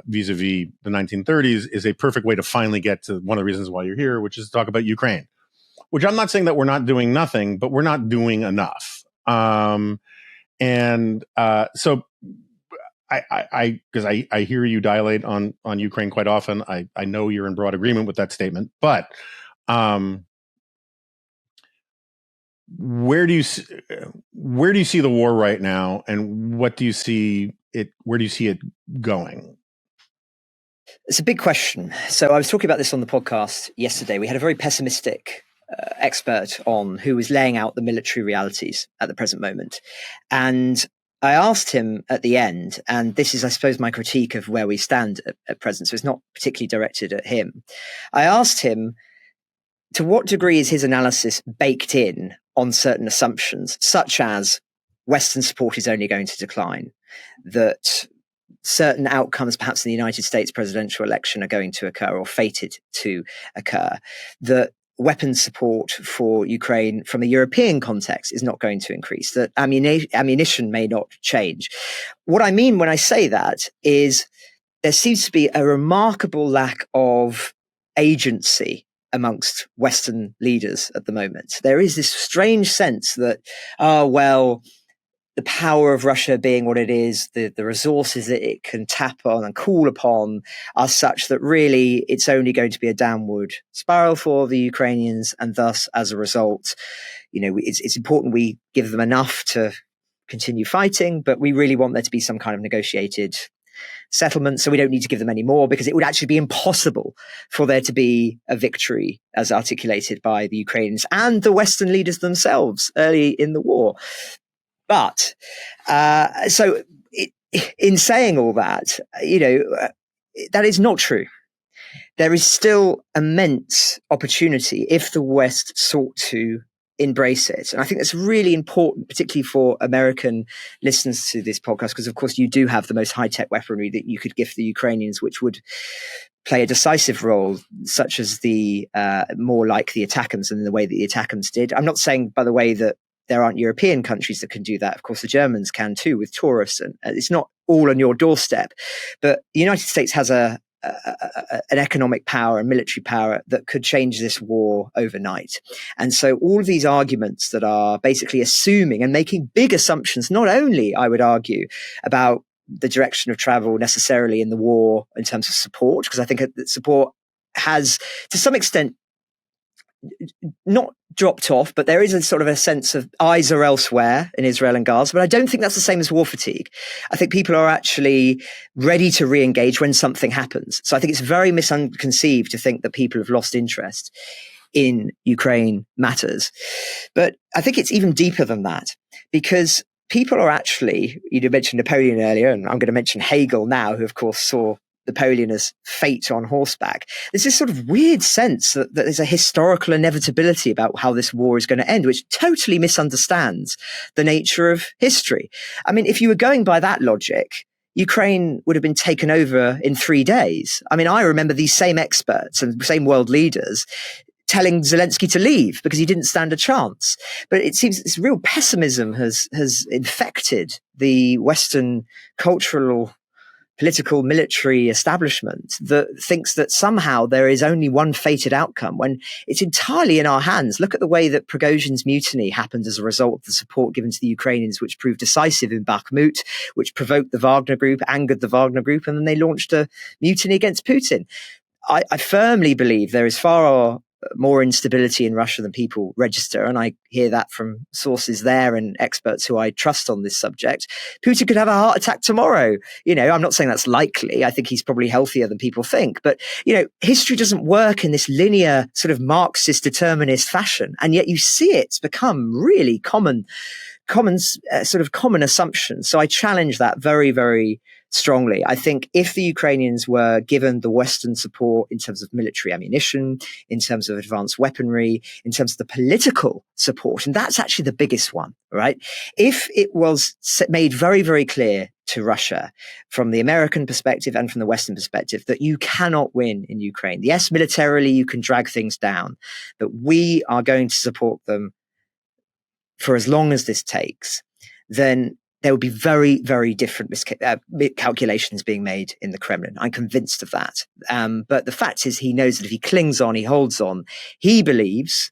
vis-a-vis the 1930s is a perfect way to finally get to one of the reasons why you're here, which is to talk about Ukraine, which I'm not saying that we're not doing nothing, but we're not doing enough. So because I hear you dilate on Ukraine quite often. I know you're in broad agreement with that statement, but where do you see the war right now, and where do you see it going?
It's a big question. So I was talking about this on the podcast yesterday. We had a very pessimistic expert on who was laying out the military realities at the present moment. And I asked him at the end, and this is, I suppose, my critique of where we stand at present, so it's not particularly directed at him. I asked him, to what degree is his analysis baked in on certain assumptions, such as Western support is only going to decline, that certain outcomes, perhaps in the United States presidential election, are going to occur or fated to occur, that weapons support for Ukraine from a European context is not going to increase, that ammunition may not change. What I mean when I say that is there seems to be a remarkable lack of agency amongst Western leaders at the moment. There is this strange sense that, the power of Russia being what it is, the resources that it can tap on and call upon are such that really it's only going to be a downward spiral for the Ukrainians. And thus, as a result, it's important we give them enough to continue fighting, but we really want there to be some kind of negotiated settlement. So we don't need to give them any more, because it would actually be impossible for there to be a victory as articulated by the Ukrainians and the Western leaders themselves early in the war. But in saying all that, that is not true. There is still immense opportunity if the West sought to embrace it. And I think that's really important, particularly for American listeners to this podcast, because, of course, you do have the most high-tech weaponry that you could give the Ukrainians, which would play a decisive role, such as the more like the ATACMS and the way that the ATACMS did. I'm not saying, by the way, that there aren't European countries that can do that. Of course, the Germans can too with Taurus, and it's not all on your doorstep. But the United States has an economic power and military power that could change this war overnight. And so all of these arguments that are basically assuming and making big assumptions, not only, I would argue, about the direction of travel necessarily in the war in terms of support, because I think that support has, to some extent, not dropped off, but there is a sort of a sense of eyes are elsewhere in Israel and Gaza. But I don't think that's the same as war fatigue. I think people are actually ready to re-engage when something happens. So I think it's very misconceived to think that people have lost interest in Ukraine matters. But I think it's even deeper than that, because people are actually, you mentioned Napoleon earlier, and I'm going to mention Hegel now, who of course saw Napoleon as fate on horseback. There's this sort of weird sense that there's a historical inevitability about how this war is going to end, which totally misunderstands the nature of history. I mean, if you were going by that logic, Ukraine would have been taken over in 3 days. I mean, I remember these same experts and same world leaders telling Zelensky to leave because he didn't stand a chance. But it seems this real pessimism has infected the Western cultural, political, military establishment that thinks that somehow there is only one fated outcome when it's entirely in our hands. Look at the way that Prigozhin's mutiny happened as a result of the support given to the Ukrainians, which proved decisive in Bakhmut, which provoked the Wagner Group, angered the Wagner Group, and then they launched a mutiny against Putin. I firmly believe there is far more instability in Russia than people register, and I hear that from sources there and experts who I trust on this subject. Putin could have a heart attack tomorrow. I'm not saying that's likely. I think he's probably healthier than people think. But, history doesn't work in this linear sort of Marxist determinist fashion. And yet you see it's become really common assumptions. So I challenge that very, very strongly. I think if the Ukrainians were given the Western support in terms of military ammunition, in terms of advanced weaponry, in terms of the political support, and that's actually the biggest one, right? If it was made very, very clear to Russia from the American perspective and from the Western perspective that you cannot win in Ukraine. Yes, militarily you can drag things down, but we are going to support them for as long as this takes, then there would be very, very different calculations being made in the Kremlin. I'm convinced of that. But the fact is, he knows that if he clings on, he holds on, he believes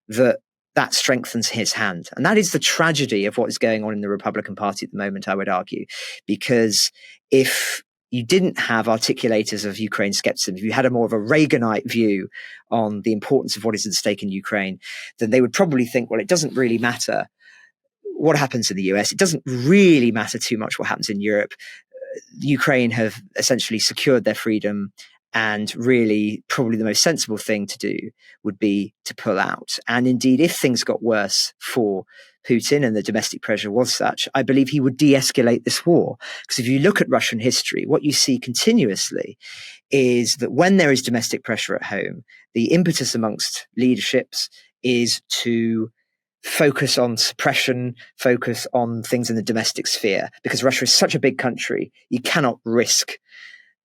that strengthens his hand. And that is the tragedy of what is going on in the Republican Party at the moment, I would argue. Because if you didn't have articulators of Ukraine skepticism, if you had a more of a Reaganite view on the importance of what is at stake in Ukraine, then they would probably think, well, it doesn't really matter what happens in the US. It doesn't really matter too much what happens in Europe. Ukraine have essentially secured their freedom, and really probably the most sensible thing to do would be to pull out. And indeed, if things got worse for Putin and the domestic pressure was such, I believe he would de-escalate this war. Because if you look at Russian history, what you see continuously is that when there is domestic pressure at home, the impetus amongst leaderships is to focus on suppression, focus on things in the domestic sphere. Because Russia is such a big country, you cannot risk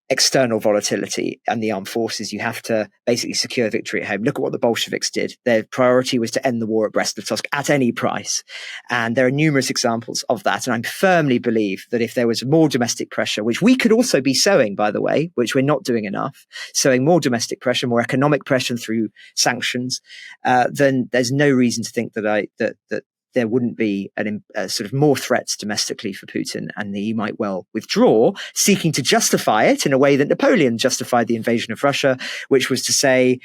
external volatility and the armed forces. You have to basically secure victory at home. Look at what the Bolsheviks did. Their priority was to end the war at Brest-Litovsk at any price. And there are numerous examples of that. And I firmly believe that if there was more domestic pressure, which we could also be sowing, by the way, which we're not doing enough, sowing more domestic pressure, more economic pressure through sanctions, then there's no reason to think that there wouldn't be a sort of more threats domestically for Putin, and he might well withdraw, seeking to justify it in a way that Napoleon justified the invasion of Russia, which was to say,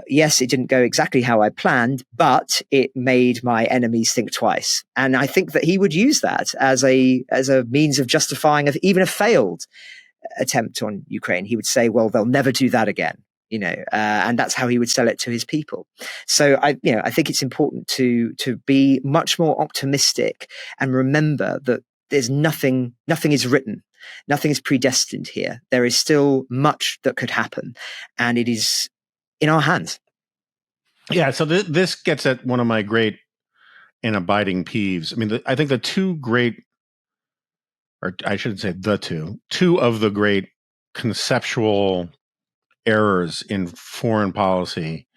yes, it didn't go exactly how I planned, but it made my enemies think twice. And I think that he would use that as a means of justifying of even a failed attempt on Ukraine. He would say, well, they'll never do that again. And that's how he would sell it to his people. So I think it's important to be much more optimistic and remember that there's nothing is written, nothing is predestined here. There is still much that could happen, and it is in our hands.
Yeah. So this gets at one of my great and abiding peeves. I mean, I think the two great, or I shouldn't say two of the great conceptual errors in foreign policy,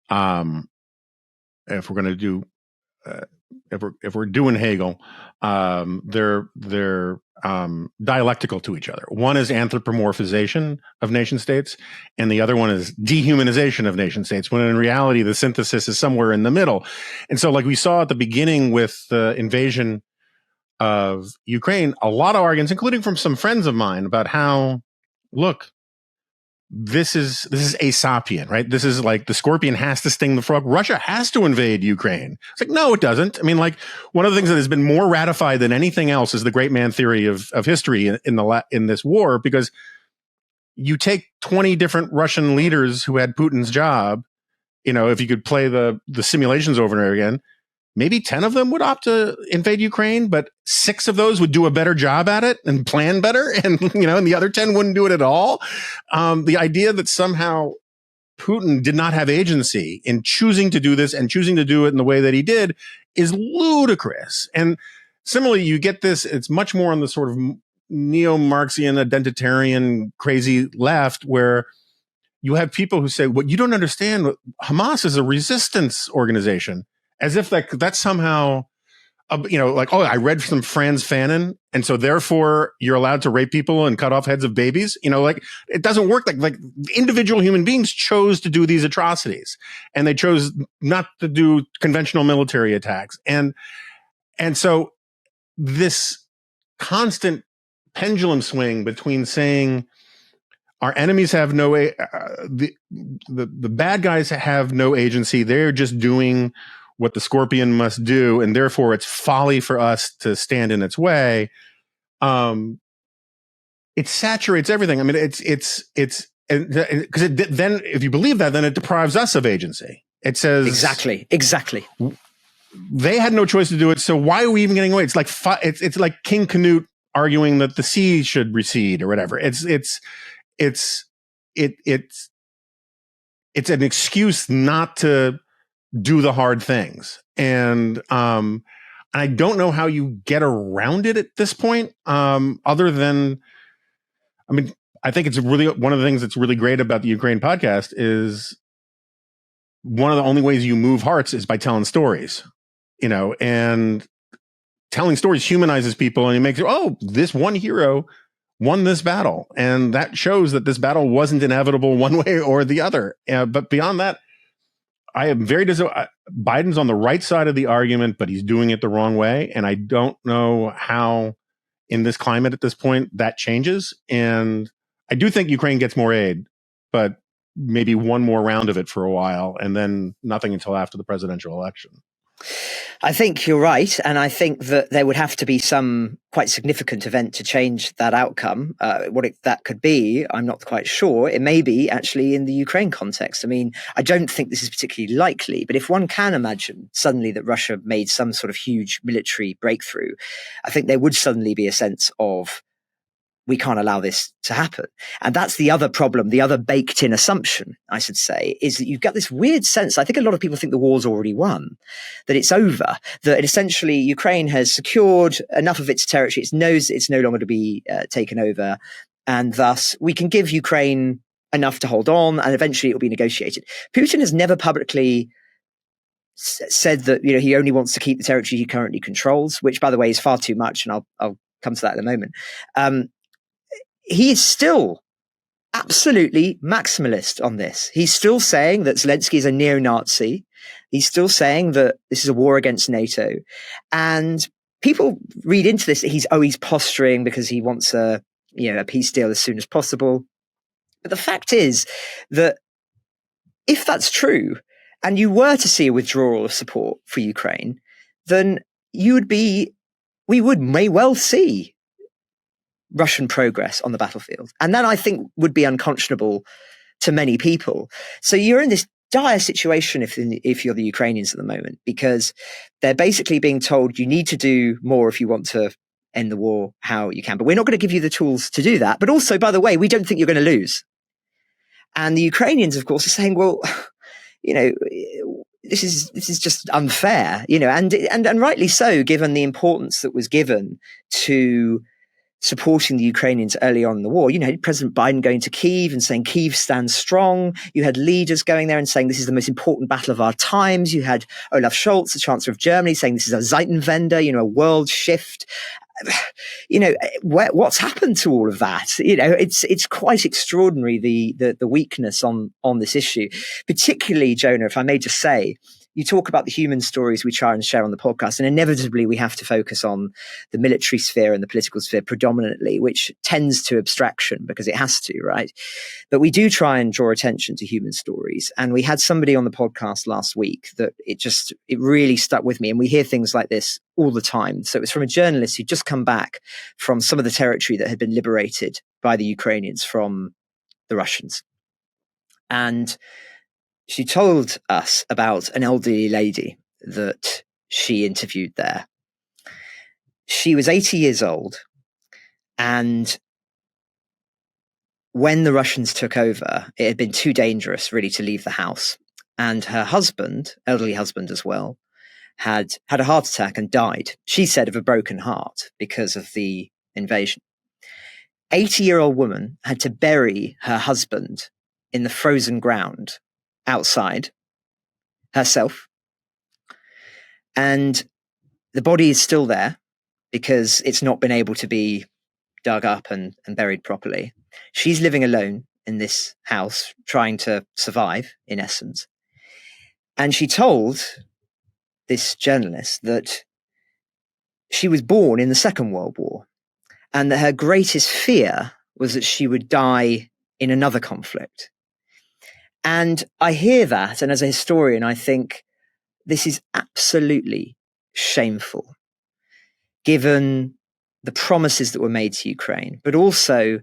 if we're going to do, if we're doing Hegel, they're dialectical to each other. One is anthropomorphization of nation states, and the other one is dehumanization of nation states, when in reality the synthesis is somewhere in the middle. And so, like we saw at the beginning with the invasion of Ukraine, a lot of arguments, including from some friends of mine, about how, look, this is Aesopian, right? This is like the scorpion has to sting the frog. Russia has to invade Ukraine. It's like, no, it doesn't. I mean, like, one of the things that has been more ratified than anything else is the great man theory of history in this war, because you take 20 different Russian leaders who had Putin's job, if you could play the simulations over and over again, maybe 10 of them would opt to invade Ukraine, but 6 of those would do a better job at it and plan better. And, and the other 10 wouldn't do it at all. The idea that somehow Putin did not have agency in choosing to do this and choosing to do it in the way that he did is ludicrous. And similarly, you get this, it's much more on the sort of neo-Marxian, identitarian, crazy left, where you have people who say, well, you don't understand, Hamas is a resistance organization. As if that's somehow, like, oh, I read from Franz Fanon, and so therefore you're allowed to rape people and cut off heads of babies. Like, it doesn't work. Like individual human beings chose to do these atrocities, and they chose not to do conventional military attacks. And so this constant pendulum swing between saying our enemies have no, the bad guys have no agency. They're just doing what the scorpion must do, and therefore it's folly for us to stand in its way. It saturates everything. I mean, it's because then if you believe that, then it deprives us of agency. It says
exactly.
They had no choice to do it, so why are we even getting away? It's like it's like King Canute arguing that the sea should recede or whatever. It's an excuse not to do the hard things. And I don't know how you get around it at this point, other than, I mean, I think it's really one of the things that's really great about the Ukraine podcast is one of the only ways you move hearts is by telling stories, and telling stories humanizes people, and he makes it, oh, this one hero won this battle. And that shows that this battle wasn't inevitable one way or the other. But beyond that, I am very Biden's on the right side of the argument, but he's doing it the wrong way. And I don't know how in this climate at this point that changes. And I do think Ukraine gets more aid, but maybe one more round of it for a while and then nothing until after the presidential election.
I think you're right. And I think that there would have to be some quite significant event to change that outcome. That could be, I'm not quite sure. It may be actually in the Ukraine context. I mean, I don't think this is particularly likely, but if one can imagine suddenly that Russia made some sort of huge military breakthrough, I think there would suddenly be a sense of, we can't allow this to happen. And that's the other problem, the other baked in assumption, I should say, is that you've got this weird sense. I think a lot of people think the war's already won, that it's over, that essentially Ukraine has secured enough of its territory. It knows it's no longer to be taken over. And thus we can give Ukraine enough to hold on and eventually it will be negotiated. Putin has never publicly said that, he only wants to keep the territory he currently controls, which by the way is far too much. And I'll come to that in a moment. He is still absolutely maximalist on this. He's still saying that Zelensky is a neo-Nazi. He's still saying that this is a war against NATO. And people read into this that he's posturing because he wants a peace deal as soon as possible. But the fact is that if that's true, and you were to see a withdrawal of support for Ukraine, then we may well see Russian progress on the battlefield. And that I think would be unconscionable to many people. So you're in this dire situation if you're the Ukrainians at the moment, because they're basically being told you need to do more if you want to end the war how you can. But we're not going to give you the tools to do that. But also, by the way, we don't think you're going to lose. And the Ukrainians, of course, are saying, well, this is just unfair, and rightly so, given the importance that was given to supporting the Ukrainians early on in the war. You had President Biden going to Kyiv and saying Kyiv stands strong. You had leaders going there and saying this is the most important battle of our times. You had Olaf Scholz, the Chancellor of Germany, saying this is a Zeitenwende, a world shift. What's happened to all of that? It's quite extraordinary, the weakness on this issue, particularly, Jonah, if I may just say, you talk about the human stories we try and share on the podcast, and inevitably we have to focus on the military sphere and the political sphere predominantly, which tends to abstraction because it has to, right? But we do try and draw attention to human stories. And we had somebody on the podcast last week that it really stuck with me. And we hear things like this all the time. So it was from a journalist who'd just come back from some of the territory that had been liberated by the Ukrainians from the Russians. And she told us about an elderly lady that she interviewed there. She was 80 years old, and when the Russians took over, it had been too dangerous really to leave the house. And her husband, elderly husband as well, had a heart attack and died. She said of a broken heart because of the invasion. 80-year-old woman had to bury her husband in the frozen ground outside herself, and the body is still there because it's not been able to be dug up and buried properly. She's living alone in this house trying to survive, in essence. And she told this journalist that she was born in the Second World War and that her greatest fear was that she would die in another conflict. And I hear that, and as a historian, I think this is absolutely shameful, given the promises that were made to Ukraine, but also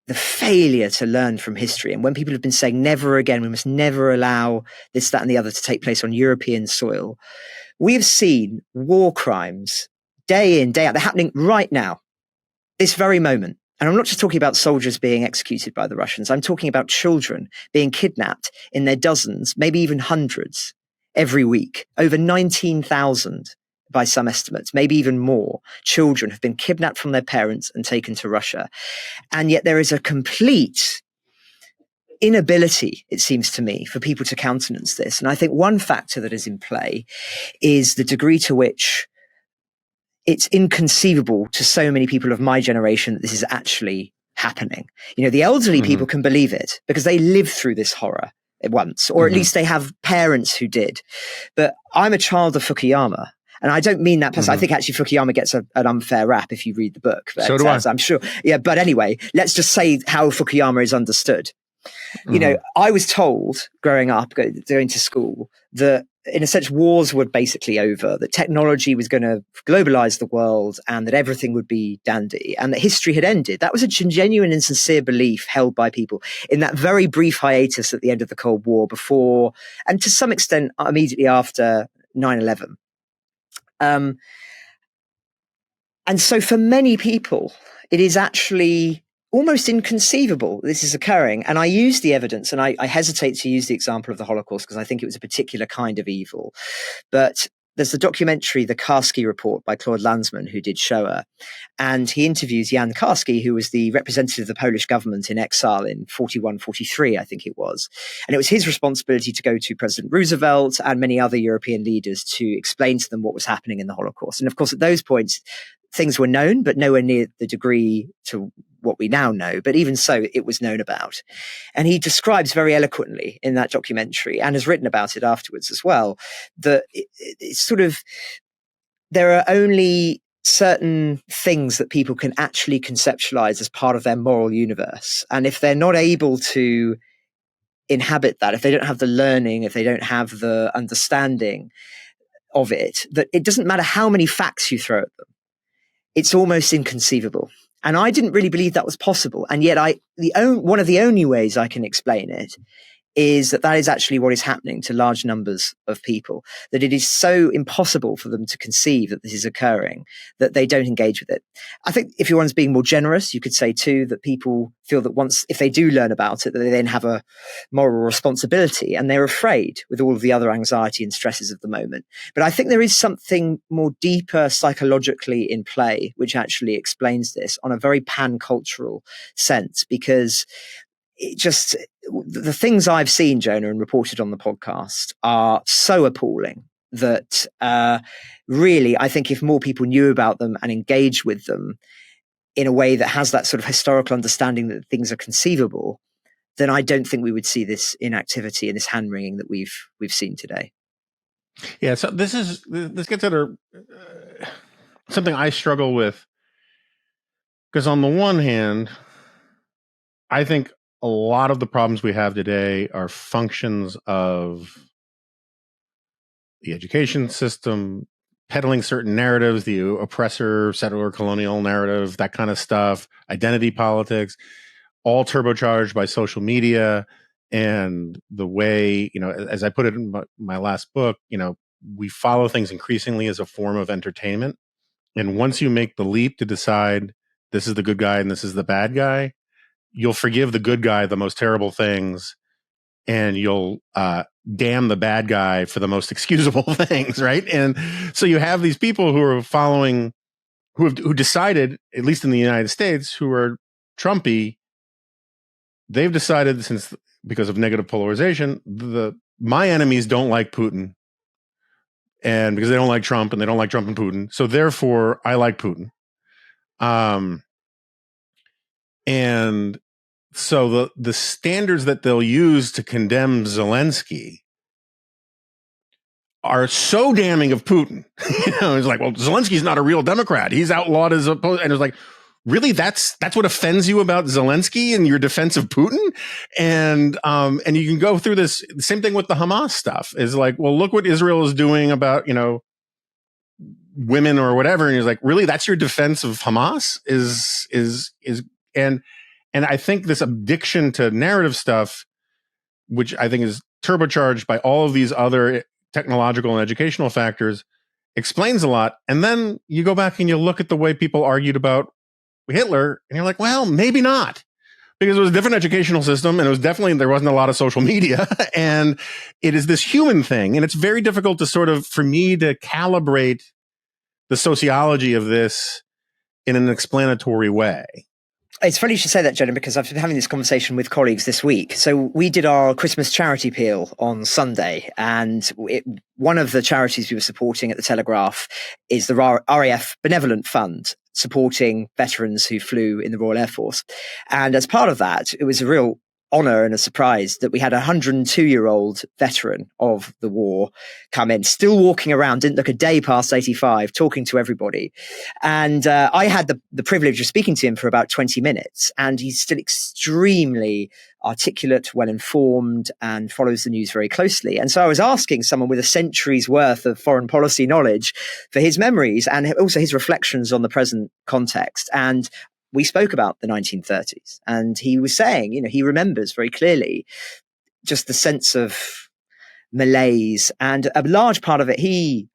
the failure to learn from history. And when people have been saying never again, we must never allow this, that, and the other to take place on European soil, we have seen war crimes day in, day out. They're happening right now, this very moment. And I'm not just talking about soldiers being executed by the Russians. I'm talking about children being kidnapped in their dozens, maybe even hundreds every week. Over 19,000 by some estimates, maybe even more, children have been kidnapped from their parents and taken to Russia. And yet there is a complete inability, it seems to me, for people to countenance this. And I think one factor that is in play is the degree to which it's inconceivable to so many people of my generation that this is actually happening. You know, the elderly people can believe it because they lived through this horror at once, or at least they have parents who did. But I'm a child of Fukuyama. And I don't mean that person. I think actually Fukuyama gets an unfair rap if you read the book.
So do I.
I'm sure. Yeah. But anyway, let's just say how Fukuyama is understood. You know, I was told growing up, going to school, that in a sense wars were basically over, that technology was going to globalize the world and that everything would be dandy and that history had ended. That was a genuine and sincere belief held by people in that very brief hiatus at the end of the Cold War before, and to some extent immediately after 9/11. And so for many people, it is actually almost inconceivable this is occurring. And I use the evidence, and I hesitate to use the example of the Holocaust because I think it was a particular kind of evil. But there's the documentary, The Karski Report by Claude Lanzmann, who did Shoah. And he interviews Jan Karski, who was the representative of the Polish government in exile in 41, 43, I think it was. And it was his responsibility to go to President Roosevelt and many other European leaders to explain to them what was happening in the Holocaust. And of course, at those points, things were known, but nowhere near the degree to what we now know. But even so, it was known about. And he describes very eloquently in that documentary, and has written about it afterwards as well, that it's sort of, there are only certain things that people can actually conceptualize as part of their moral universe. And if they're not able to inhabit that, if they don't have the learning, if they don't have the understanding of it, that it doesn't matter how many facts you throw at them. It's almost inconceivable. And I didn't really believe that was possible. And yet one of the only ways I can explain it is that is actually what is happening to large numbers of people, that it is so impossible for them to conceive that this is occurring that they don't engage with it. I think if one's being more generous, you could say too that people feel that once, if they do learn about it, that they then have a moral responsibility, and they're afraid with all of the other anxiety and stresses of the moment. But I think there is something more deeper psychologically in play, which actually explains this on a very pan-cultural sense, because the things I've seen, Jonah, and reported on the podcast are so appalling that really, I think if more people knew about them and engaged with them in a way that has that sort of historical understanding that things are conceivable, then I don't think we would see this inactivity and this hand wringing that we've seen today.
Yeah, so this gets at something I struggle with, because on the one hand, I think a lot of the problems we have today are functions of the education system, peddling certain narratives, the oppressor, settler, colonial narrative, that kind of stuff, identity politics, all turbocharged by social media. And the way, as I put it in my last book, we follow things increasingly as a form of entertainment. And once you make the leap to decide this is the good guy and this is the bad guy, you'll forgive the good guy the most terrible things, and you'll damn the bad guy for the most excusable things, right? And so you have these people who are following, who decided, at least in the United States, who are Trumpy. They've decided, because of negative polarization, my enemies don't like Putin, and because they don't like Trump, and they don't like Trump and Putin, so therefore I like Putin. And so the standards that they'll use to condemn Zelensky are so damning of Putin. It's like, well, Zelensky's not a real Democrat. He's outlawed as and it's like, really, that's what offends you about Zelensky and your defense of Putin? And you can go through this. The same thing with the Hamas stuff is like, well, look what Israel is doing about, women or whatever. And he's like, really, that's your defense of Hamas and I think this addiction to narrative stuff, which I think is turbocharged by all of these other technological and educational factors, explains a lot. And then you go back and you look at the way people argued about Hitler, and you're like, well, maybe not, because it was a different educational system, and there wasn't a lot of social media, and it is this human thing. And it's very difficult for me to calibrate the sociology of this in an explanatory way.
It's funny you should say that, Jonah, because I've been having this conversation with colleagues this week. So we did our Christmas charity peel on Sunday, and one of the charities we were supporting at the Telegraph is the RAF Benevolent Fund, supporting veterans who flew in the Royal Air Force. And as part of that, it was a real honor and a surprise that we had a 102-year-old veteran of the war come in, still walking around, didn't look a day past 85, talking to everybody. And I had the privilege of speaking to him for about 20 minutes, and he's still extremely articulate, well-informed, and follows the news very closely. And so I was asking someone with a century's worth of foreign policy knowledge for his memories and also his reflections on the present context. And we spoke about the 1930s, and he was saying, he remembers very clearly just the sense of malaise. And a large part of it,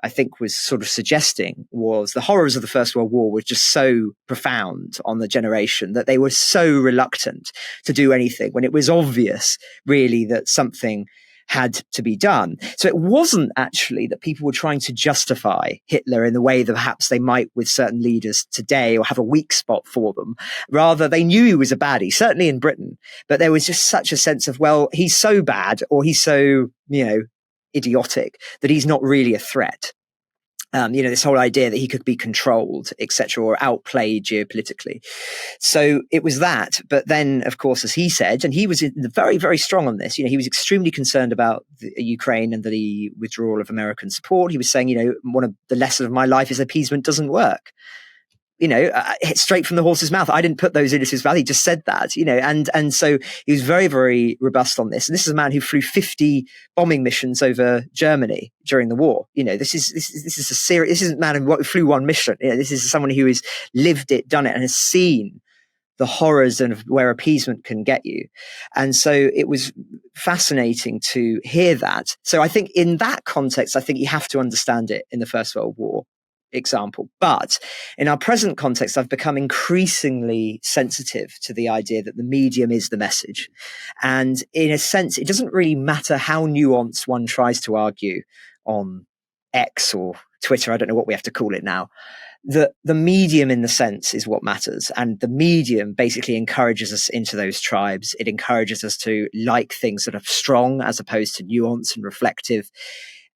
I think, was sort of suggesting was the horrors of the First World War were just so profound on the generation that they were so reluctant to do anything when it was obvious, really, that something had to be done. So it wasn't actually that people were trying to justify Hitler in the way that perhaps they might with certain leaders today, or have a weak spot for them. Rather, they knew he was a baddie, certainly in Britain, but there was just such a sense of, well, he's so bad, or he's so, idiotic, that he's not really a threat. This whole idea that he could be controlled, etc., or outplayed geopolitically. So it was that. But then, of course, as he said, and he was very, very strong on this, he was extremely concerned about Ukraine and the withdrawal of American support. He was saying, one of the lessons of my life is appeasement doesn't work. Straight from the horse's mouth. I didn't put those into his mouth. He just said that, and so he was very, very robust on this. And this is a man who flew 50 bombing missions over Germany during the war. This isn't a man who flew one mission. This is someone who has lived it, done it, and has seen the horrors of where appeasement can get you. And so it was fascinating to hear that. So I think in that context, I think you have to understand it in the First World War example. But in our present context, I've become increasingly sensitive to the idea that the medium is the message. And in a sense, it doesn't really matter how nuanced one tries to argue on X or Twitter. I don't know what we have to call it now. The medium in the sense is what matters. And the medium basically encourages us into those tribes. It encourages us to like things that are strong as opposed to nuanced and reflective.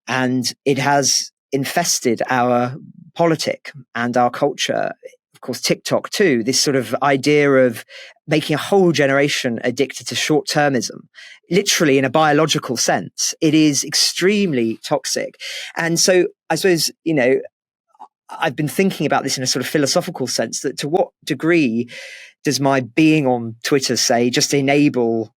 And it has infested our politic and our culture, of course, TikTok too, this sort of idea of making a whole generation addicted to short-termism, literally in a biological sense. It is extremely toxic. And so I suppose, I've been thinking about this in a sort of philosophical sense, that to what degree does my being on Twitter, say, just enable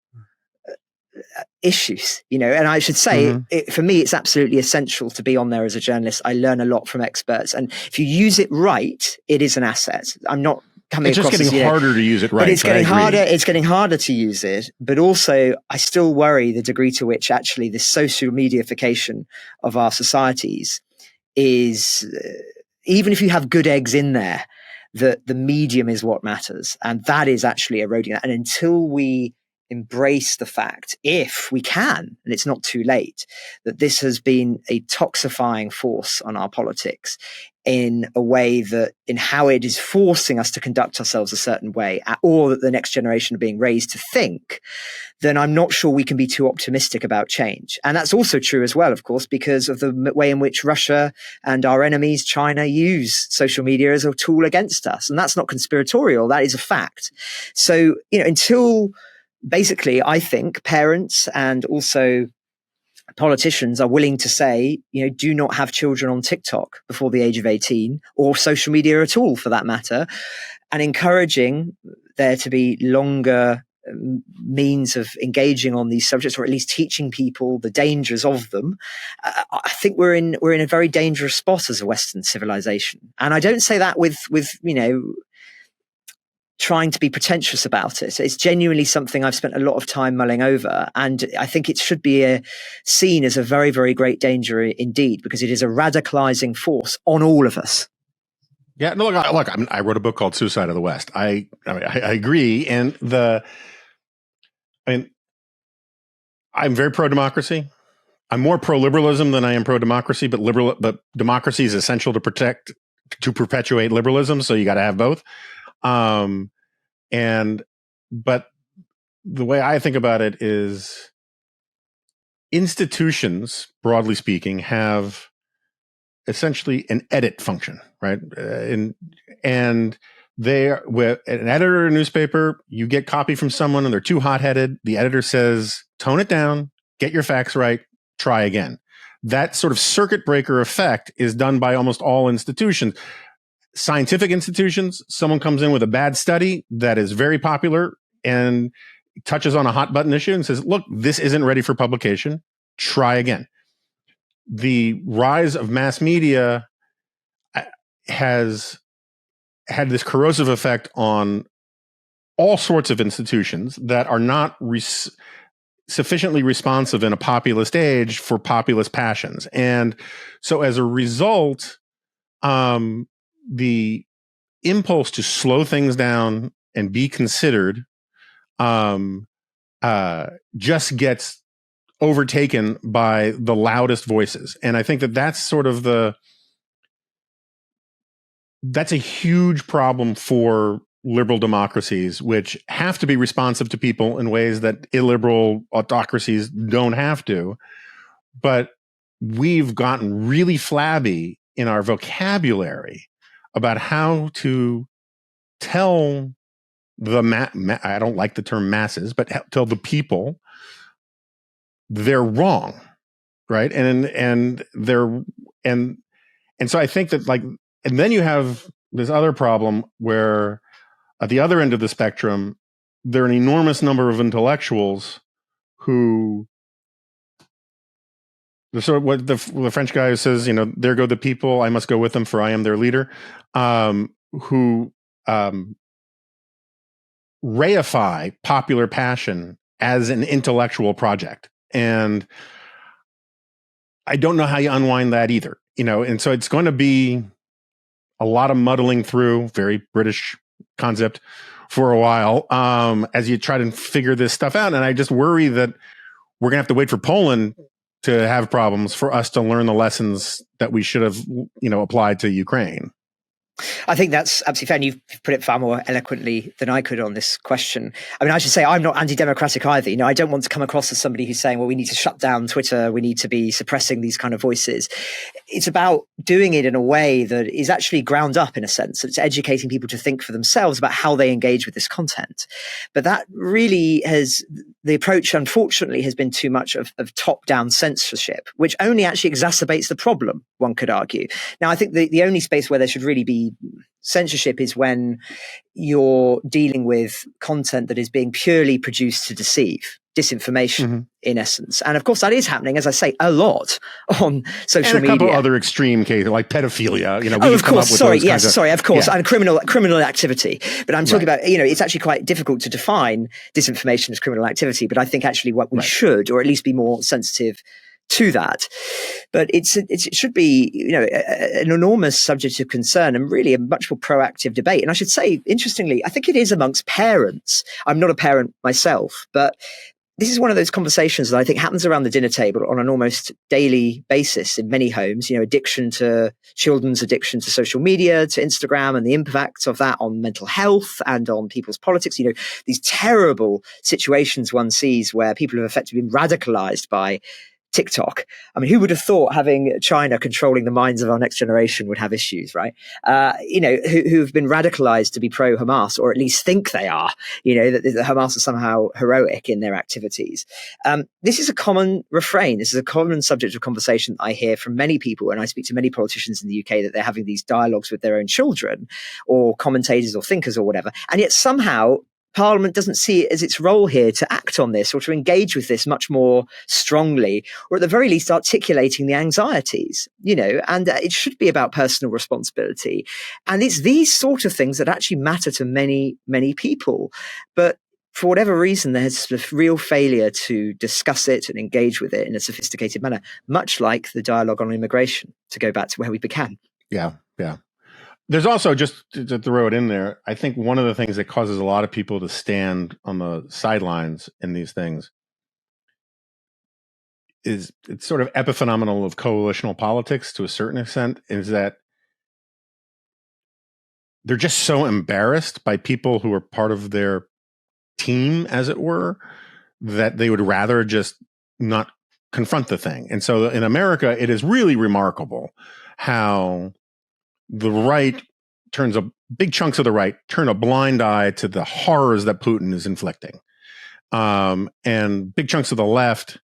issues, and I should say, for me, it's absolutely essential to be on there as a journalist. I learn a lot from experts, and if you use it right, it is an asset. I'm not coming
it's
across
just getting harder to use it right,
but it's getting harder. It's getting harder to use it, but also I still worry the degree to which actually this social mediaification of our societies is, even if you have good eggs in there, that the medium is what matters, and that is actually eroding that. And until we embrace the fact, if we can, and it's not too late, that this has been a toxifying force on our politics in a way that, in how it is forcing us to conduct ourselves a certain way, or that the next generation are being raised to think, then I'm not sure we can be too optimistic about change. And that's also true as well, of course, because of the way in which Russia and our enemies, China, use social media as a tool against us. And that's not conspiratorial. That is a fact. So, until basically, I think parents and also politicians are willing to say, do not have children on TikTok before the age of 18, or social media at all for that matter, and encouraging there to be longer means of engaging on these subjects, or at least teaching people the dangers of them. I think we're in a very dangerous spot as a Western civilization. And I don't say that with trying to be pretentious about it. It's genuinely something I've spent a lot of time mulling over. And I think it should be seen as a very, very great danger indeed, because it is a radicalizing force on all of us.
Yeah, no, look, I wrote a book called Suicide of the West. I agree. And I'm very pro-democracy. I'm more pro-liberalism than I am pro-democracy, but democracy is essential to perpetuate liberalism. So you got to have both. But the way I think about it is institutions, broadly speaking, have essentially an edit function, right? And with an editor of a newspaper, you get copy from someone and they're too hot-headed. The editor says, tone it down, get your facts right, try again. That sort of circuit breaker effect is done by almost all institutions. Scientific institutions, someone comes in with a bad study that is very popular and touches on a hot button issue and says, look, this isn't ready for publication. Try again. The rise of mass media has had this corrosive effect on all sorts of institutions that are not sufficiently responsive in a populist age for populist passions. And so as a result, the impulse to slow things down and be considered just gets overtaken by the loudest voices. And I think that that's sort of that's a huge problem for liberal democracies, which have to be responsive to people in ways that illiberal autocracies don't have to. But we've gotten really flabby in our vocabulary about how to tell I don't like the term masses, but tell the people they're wrong, right? And so I think that and then you have this other problem where at the other end of the spectrum, there are an enormous number of intellectuals who sort of what the French guy who says, there go the people, I must go with them, for I am their leader, who reify popular passion as an intellectual project. And I don't know how you unwind that either, and so it's going to be a lot of muddling through, very British concept, for a while, as you try to figure this stuff out. And I just worry that we're going to have to wait for Poland to have problems for us to learn the lessons that we should have, applied to Ukraine.
I think that's absolutely fair. And you've put it far more eloquently than I could on this question. I mean, I should say I'm not anti-democratic either. I don't want to come across as somebody who's saying, well, we need to shut down Twitter. We need to be suppressing these kind of voices. It's about doing it in a way that is actually ground up, in a sense. It's educating people to think for themselves about how they engage with this content. But that really the approach, unfortunately, has been too much of top-down censorship, which only actually exacerbates the problem, one could argue. Now, I think the only space where there should really be censorship is when you're dealing with content that is being purely produced to deceive, disinformation, in essence. And of course, that is happening, as I say, a lot on social media.
And a couple other extreme cases, like pedophilia.
Of course. Of course. And criminal activity. But I'm talking about, it's actually quite difficult to define disinformation as criminal activity. But I think actually what we should, or at least be more sensitive to that. But it should be, an enormous subject of concern and really a much more proactive debate. And I should say, interestingly, I think it is amongst parents. I'm not a parent myself, but this is one of those conversations that I think happens around the dinner table on an almost daily basis in many homes, children's addiction to social media, to Instagram, and the impact of that on mental health and on people's politics. These terrible situations one sees where people have effectively been radicalized by TikTok. I mean, who would have thought having China controlling the minds of our next generation would have issues, right? Who've been radicalized to be pro-Hamas, or at least think they are, that Hamas are somehow heroic in their activities. This is a common refrain. This is a common subject of conversation that I hear from many people, and I speak to many politicians in the UK, that they're having these dialogues with their own children or commentators or thinkers or whatever. And yet somehow Parliament doesn't see it as its role here to act on this or to engage with this much more strongly, or at the very least articulating the anxieties, and it should be about personal responsibility. And it's these sort of things that actually matter to many, many people. But for whatever reason, there's a real failure to discuss it and engage with it in a sophisticated manner, much like the dialogue on immigration, to go back to where we began.
Yeah. There's also, just to throw it in there, I think one of the things that causes a lot of people to stand on the sidelines in these things is it's sort of epiphenomenal of coalitional politics to a certain extent, is that they're just so embarrassed by people who are part of their team, as it were, that they would rather just not confront the thing. And so in America, it is really remarkable how the right big chunks of the right turn a blind eye to the horrors that Putin is inflicting. And big chunks of the left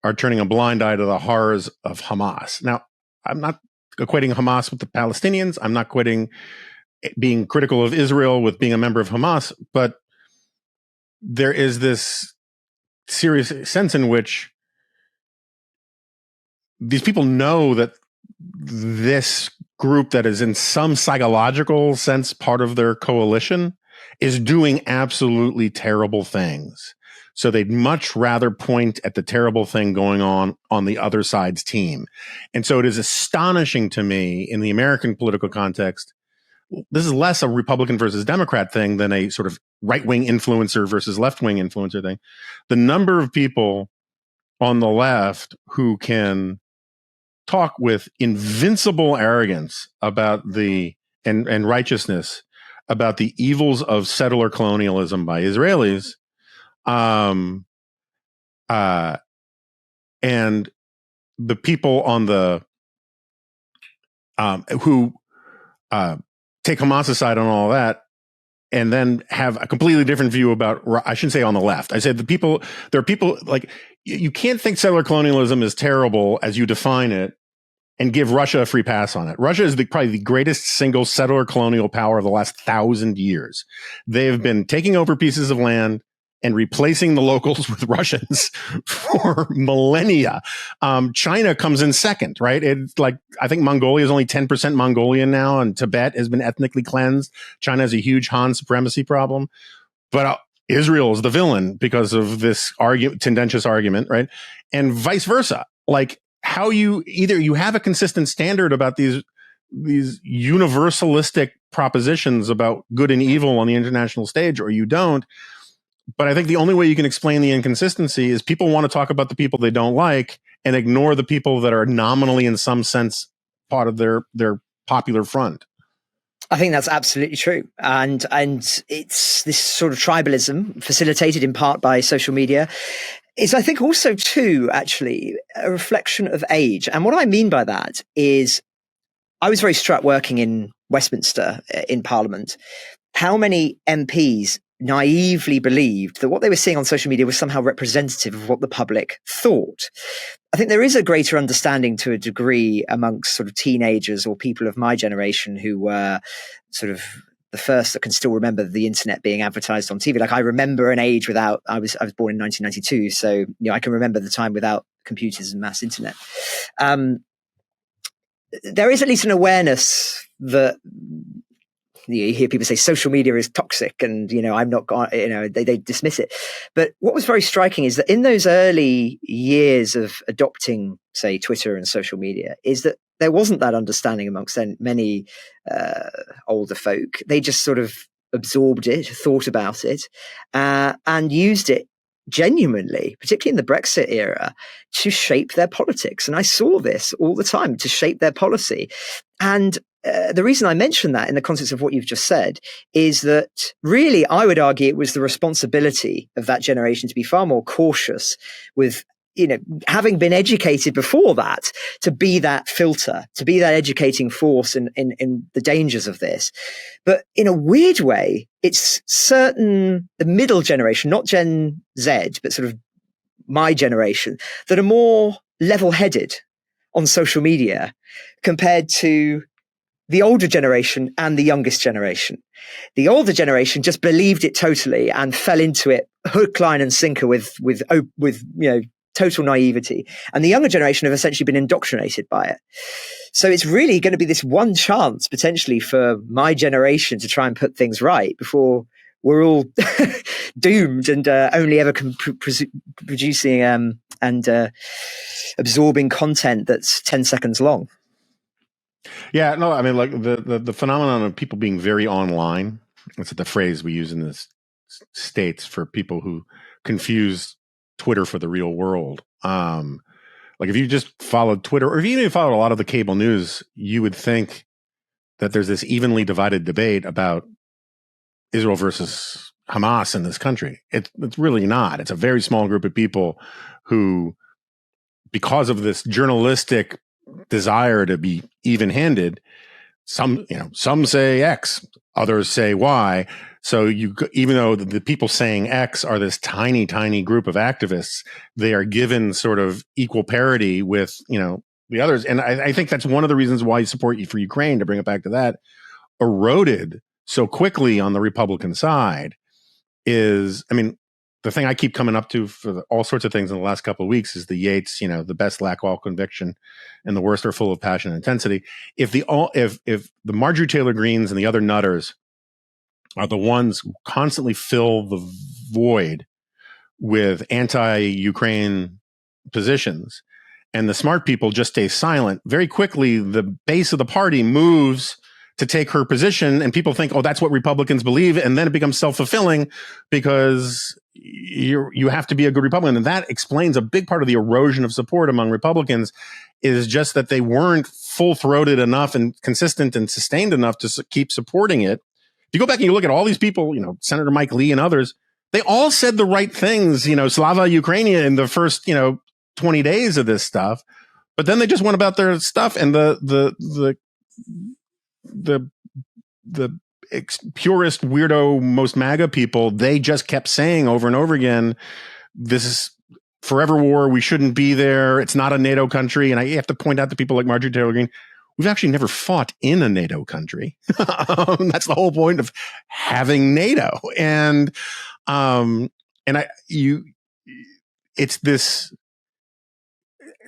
are turning a blind eye to the horrors of Hamas. Now, I'm not equating Hamas with the Palestinians. I'm not equating being critical of Israel with being a member of Hamas, but there is this serious sense in which these people know that this group that is in some psychological sense part of their coalition is doing absolutely terrible things. So they'd much rather point at the terrible thing going on the other side's team. And so it is astonishing to me in the American political context. This is less a Republican versus Democrat thing than a sort of right-wing influencer versus left-wing influencer thing. The number of people on the left who can talk with invincible arrogance about and righteousness about the evils of settler colonialism by Israelis, and the people on the who take Hamas aside on all that, and then have a completely different view about, I shouldn't say on the left. I said there are people like, you can't think settler colonialism is terrible as you define it and give Russia a free pass on it. Russia is probably the greatest single settler colonial power of the last 1,000 years. They have been taking over pieces of land and replacing the locals with Russians for millennia. China comes in second, right? It's like, I think Mongolia is only 10% Mongolian now, and Tibet has been ethnically cleansed. China has a huge Han supremacy problem. But Israel is the villain because of this tendentious argument, right? And vice versa. Like, how you have a consistent standard about these universalistic propositions about good and evil on the international stage, or you don't. But I think the only way you can explain the inconsistency is people want to talk about the people they don't like and ignore the people that are nominally, in some sense, part of their popular front.
I think that's absolutely true. And it's this sort of tribalism, facilitated in part by social media, is, I think, also too, actually, a reflection of age. And what I mean by that is, I was very struck working in Westminster in Parliament, how many MPs naively believed that what they were seeing on social media was somehow representative of what the public thought. I think there is a greater understanding to a degree amongst sort of teenagers or people of my generation who were sort of the first that can still remember the internet being advertised on TV. Like, I remember an age without, I was born in 1992. So, I can remember the time without computers and mass internet. There is at least an awareness that, you hear people say social media is toxic, and I'm not, they dismiss it. But what was very striking is that in those early years of adopting, say, Twitter and social media, is that there wasn't that understanding amongst many older folk. They just sort of absorbed it, thought about it, and used it genuinely, particularly in the Brexit era, to shape their politics. And I saw this all the time, to shape their policy. And the reason I mention that in the context of what you've just said is that really, I would argue it was the responsibility of that generation to be far more cautious with, having been educated before that, to be that filter, to be that educating force in the dangers of this. But in a weird way, it's the middle generation, not Gen Z, but sort of my generation, that are more level-headed on social media compared to the older generation and the youngest generation. The older generation just believed it totally and fell into it hook, line, and sinker with total naivety. And the younger generation have essentially been indoctrinated by it. So it's really going to be this one chance potentially for my generation to try and put things right before we're all doomed and only ever producing and absorbing content that's 10 seconds long.
Yeah, no, I mean, like the phenomenon of people being very online. That's the phrase we use in the States for people who confuse Twitter for the real world. Like, if you just followed Twitter, or if you even followed a lot of the cable news, you would think that there's this evenly divided debate about Israel versus Hamas in this country. It's really not. It's a very small group of people who, because of this journalistic desire to be even-handed, some say X, others say Y. So even though the people saying X are this tiny, tiny group of activists, they are given sort of equal parity with, the others. And I think that's one of the reasons why support for Ukraine, to bring it back to that, eroded so quickly on the Republican side is, the thing I keep coming up to for all sorts of things in the last couple of weeks is the Yates, the best lack all conviction and the worst are full of passion and intensity. If the Marjorie Taylor Greenes and the other nutters are the ones who constantly fill the void with anti-Ukraine positions, and the smart people just stay silent, very quickly the base of the party moves to take her position, and people think, oh, that's what Republicans believe, and then it becomes self-fulfilling because you have to be a good Republican. And that explains a big part of the erosion of support among Republicans, is just that they weren't full-throated enough and consistent and sustained enough to keep supporting it. If you go back and you look at all these people, Senator Mike Lee and others, they all said the right things, Slava Ukrainia in the first, 20 days of this stuff, but then they just went about their stuff, and the purest weirdo, most MAGA people, they just kept saying over and over again, this is forever war. We shouldn't be there. It's not a NATO country. And I have to point out to people like Marjorie Taylor Greene, we've actually never fought in a NATO country. That's the whole point of having NATO. And it's this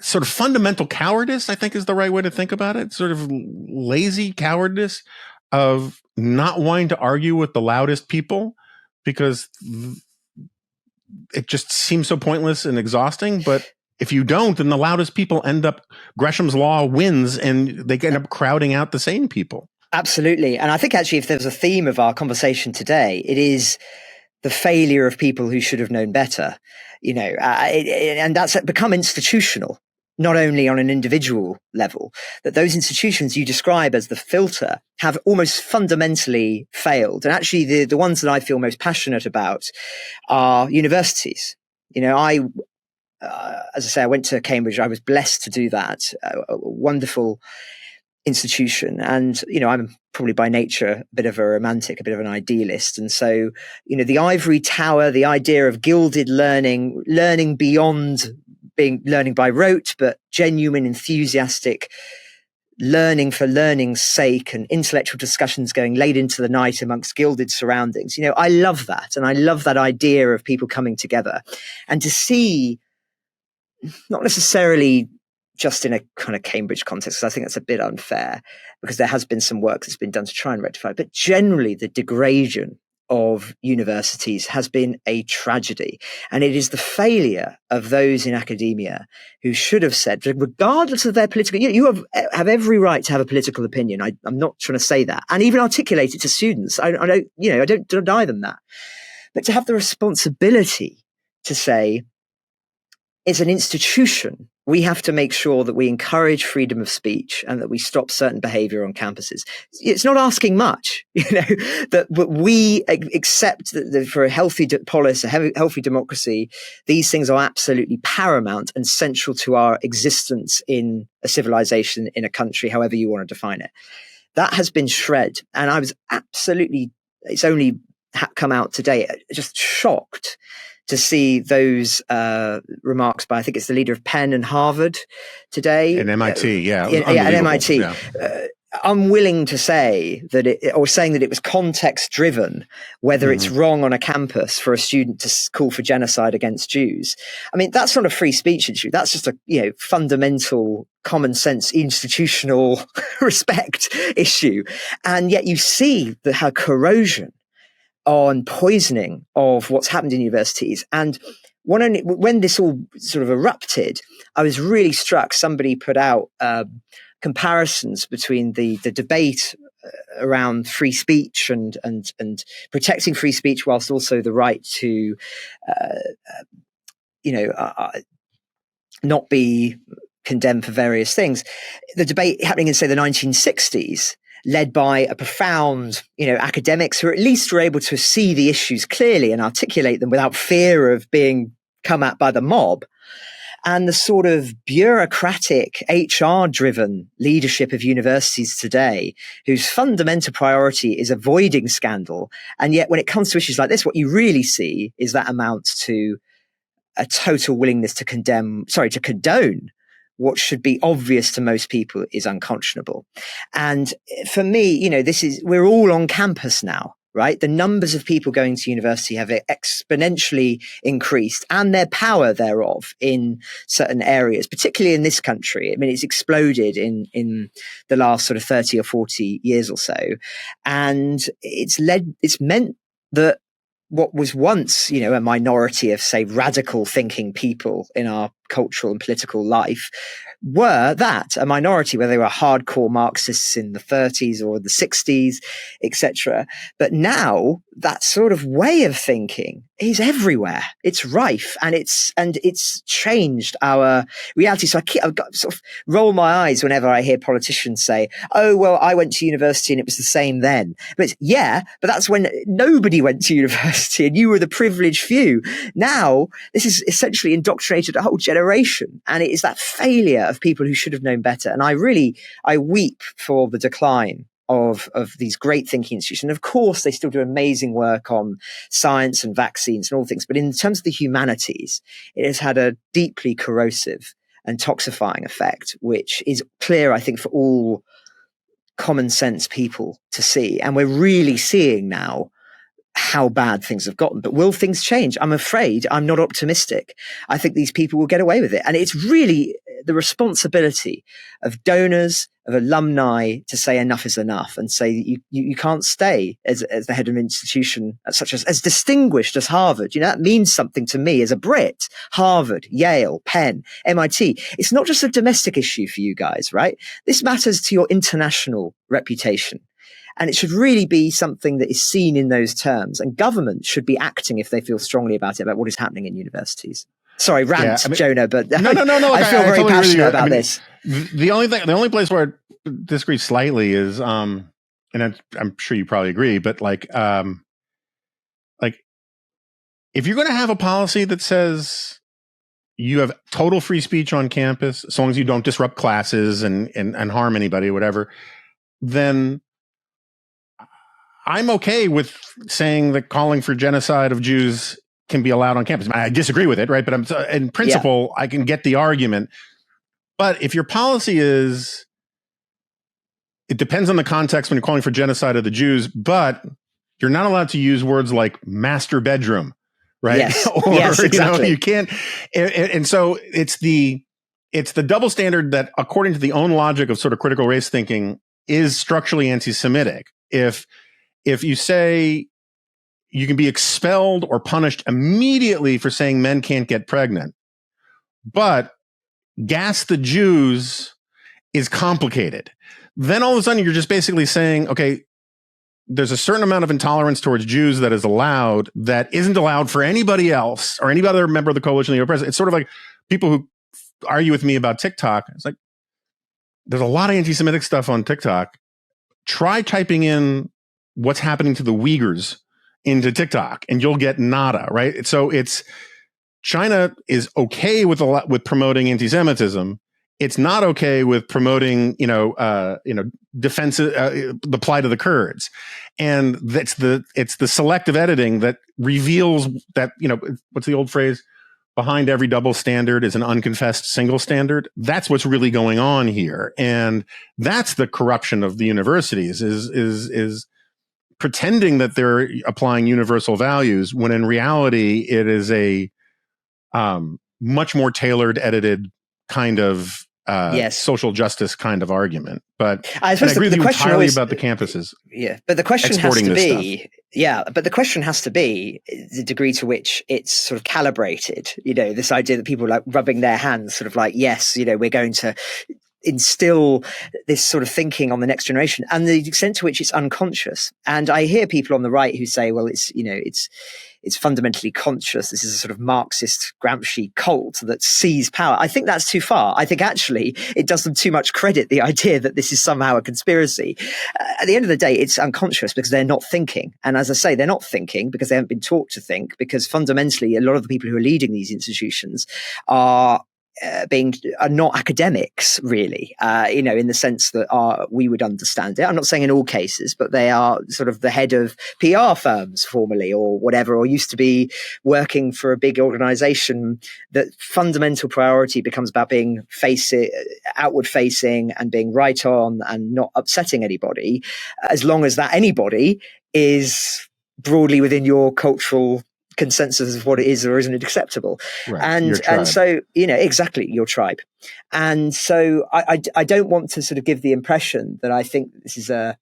sort of fundamental cowardice, I think is the right way to think about it. Sort of lazy cowardice of not wanting to argue with the loudest people because it just seems so pointless and exhausting. But if you don't, then the loudest people end up, Gresham's law wins, and they end up crowding out the sane people.
Absolutely. And I think actually if there's a theme of our conversation today, it is the failure of people who should have known better, and that's become institutional, not only on an individual level, that those institutions you describe as the filter have almost fundamentally failed. And actually the ones that I feel most passionate about are universities. As I say, I went to Cambridge. I was blessed to do that. A wonderful institution. And, I'm probably by nature a bit of a romantic, a bit of an idealist. And so, the ivory tower, the idea of gilded learning beyond being learning by rote, but genuine, enthusiastic learning for learning's sake and intellectual discussions going late into the night amongst gilded surroundings. I love that. And I love that idea of people coming together and to see, not necessarily just in a kind of Cambridge context, because I think that's a bit unfair, because there has been some work that's been done to try and rectify it, but generally the degradation of universities has been a tragedy. And it is the failure of those in academia who should have said, regardless of their political, you have every right to have a political opinion. I'm not trying to say that. And even articulate it to students. I don't deny them that. But to have the responsibility to say, it's an institution. We have to make sure that we encourage freedom of speech and that we stop certain behavior on campuses. It's not asking much, that we accept that for a healthy polis, a healthy democracy, these things are absolutely paramount and central to our existence in a civilization, in a country, however you want to define it. That has been shred. And I was absolutely, it's only come out today, just shocked to see those remarks by, I think it's the leader of Penn and Harvard today.
And MIT,
at MIT. Yeah. Unwilling to say that or saying that it was context driven, whether it's wrong on a campus for a student to call for genocide against Jews. I mean, that's not a free speech issue. That's just a fundamental common sense institutional respect issue. And yet you see her corrosion on poisoning of what's happened in universities. And when this all sort of erupted, I was really struck. Somebody put out comparisons between the debate around free speech and protecting free speech, whilst also the right to, not be condemned for various things. The debate happening in, say, the 1960s led by a profound, academics who at least were able to see the issues clearly and articulate them without fear of being come at by the mob. And the sort of bureaucratic, HR-driven leadership of universities today, whose fundamental priority is avoiding scandal. And yet when it comes to issues like this, what you really see is that amounts to a total willingness to condone what should be obvious to most people is unconscionable. And for me, we're all on campus now, right? The numbers of people going to university have exponentially increased, and their power thereof in certain areas, particularly in this country. I mean, it's exploded in the last sort of 30 or 40 years or so. And it's meant that what was once, a minority of, say, radical thinking people in our cultural and political life were a minority, whether they were hardcore Marxists in the 30s or the 60s, etc. But now that sort of way of thinking is everywhere. It's rife, and it's changed our reality. So I've got sort of roll my eyes whenever I hear politicians say, "Oh, well, I went to university and it was the same then." But but that's when nobody went to university and you were the privileged few. Now this is essentially indoctrinated a whole generation, and it is that failure of people who should have known better. And I weep for the decline of these great thinking institutions. And of course, they still do amazing work on science and vaccines and all things. But in terms of the humanities, it has had a deeply corrosive and toxifying effect, which is clear, I think, for all common sense people to see. And we're really seeing now how bad things have gotten. But will things change? I'm afraid I'm not optimistic. I think these people will get away with it. And it's really the responsibility of donors, of alumni, to say enough is enough, and say you can't stay as the head of an institution such as distinguished as Harvard. That means something to me as a Brit. Harvard, Yale, Penn, MIT. It's not just a domestic issue for you guys, right? This matters to your international reputation. And it should really be something that is seen in those terms. And governments should be acting, if they feel strongly about it, about what is happening in universities. Sorry, rant, Jonah, but
no.
I feel very passionate about this.
The only place where I disagree slightly is, and I'm sure you probably agree, but like if you're going to have a policy that says you have total free speech on campus, as long as you don't disrupt classes and harm anybody or whatever, then I'm okay with saying that calling for genocide of Jews can be allowed on campus. I disagree with it, right? But in principle, I can get the argument. But if your policy is, it depends on the context when you're calling for genocide of the Jews, but you're not allowed to use words like master bedroom, right?
Yes,
Or,
yes, exactly.
You can't. And so it's the double standard that, according to the own logic of sort of critical race thinking, is structurally anti-Semitic. If you say you can be expelled or punished immediately for saying men can't get pregnant, but gas the Jews is complicated, then all of a sudden you're just basically saying, okay, there's a certain amount of intolerance towards Jews that is allowed that isn't allowed for anybody else or any other member of the coalition of the oppressed. It's sort of like people who argue with me about TikTok. It's like, there's a lot of anti-Semitic stuff on TikTok. Try typing in what's happening to the Uyghurs into TikTok and you'll get nada, right? So China is okay with promoting anti-Semitism. It's not okay with promoting, defensive, the plight of the Kurds. And it's the selective editing that reveals that, what's the old phrase? Behind every double standard is an unconfessed single standard. That's what's really going on here. And that's the corruption of the universities is pretending that they're applying universal values when in reality it is a much more tailored, edited kind of social justice kind of argument. But I agree with you entirely about the campuses.
Yeah, but the question has to be, but the question has to be the degree to which it's sort of calibrated. This idea that people are like rubbing their hands, sort of like, yes, we're going to instill this sort of thinking on the next generation, and the extent to which it's unconscious. And I hear people on the right who say, well, it's fundamentally conscious. This is a sort of Marxist Gramsci cult that sees power. I think that's too far. I think actually it does them too much credit, the idea that this is somehow a conspiracy. At the end of the day, it's unconscious because they're not thinking. And as I say, they're not thinking because they haven't been taught to think, because fundamentally a lot of the people who are leading these institutions are not academics, really, in the sense that we would understand it. I'm not saying in all cases, but they are sort of the head of PR firms formerly or whatever, or used to be working for a big organization. That fundamental priority becomes about being outward facing and being right on and not upsetting anybody, as long as that anybody is broadly within your cultural consensus of what it is or isn't acceptable.
Right.
And so, exactly, your tribe. And so I don't want to sort of give the impression that I think this is that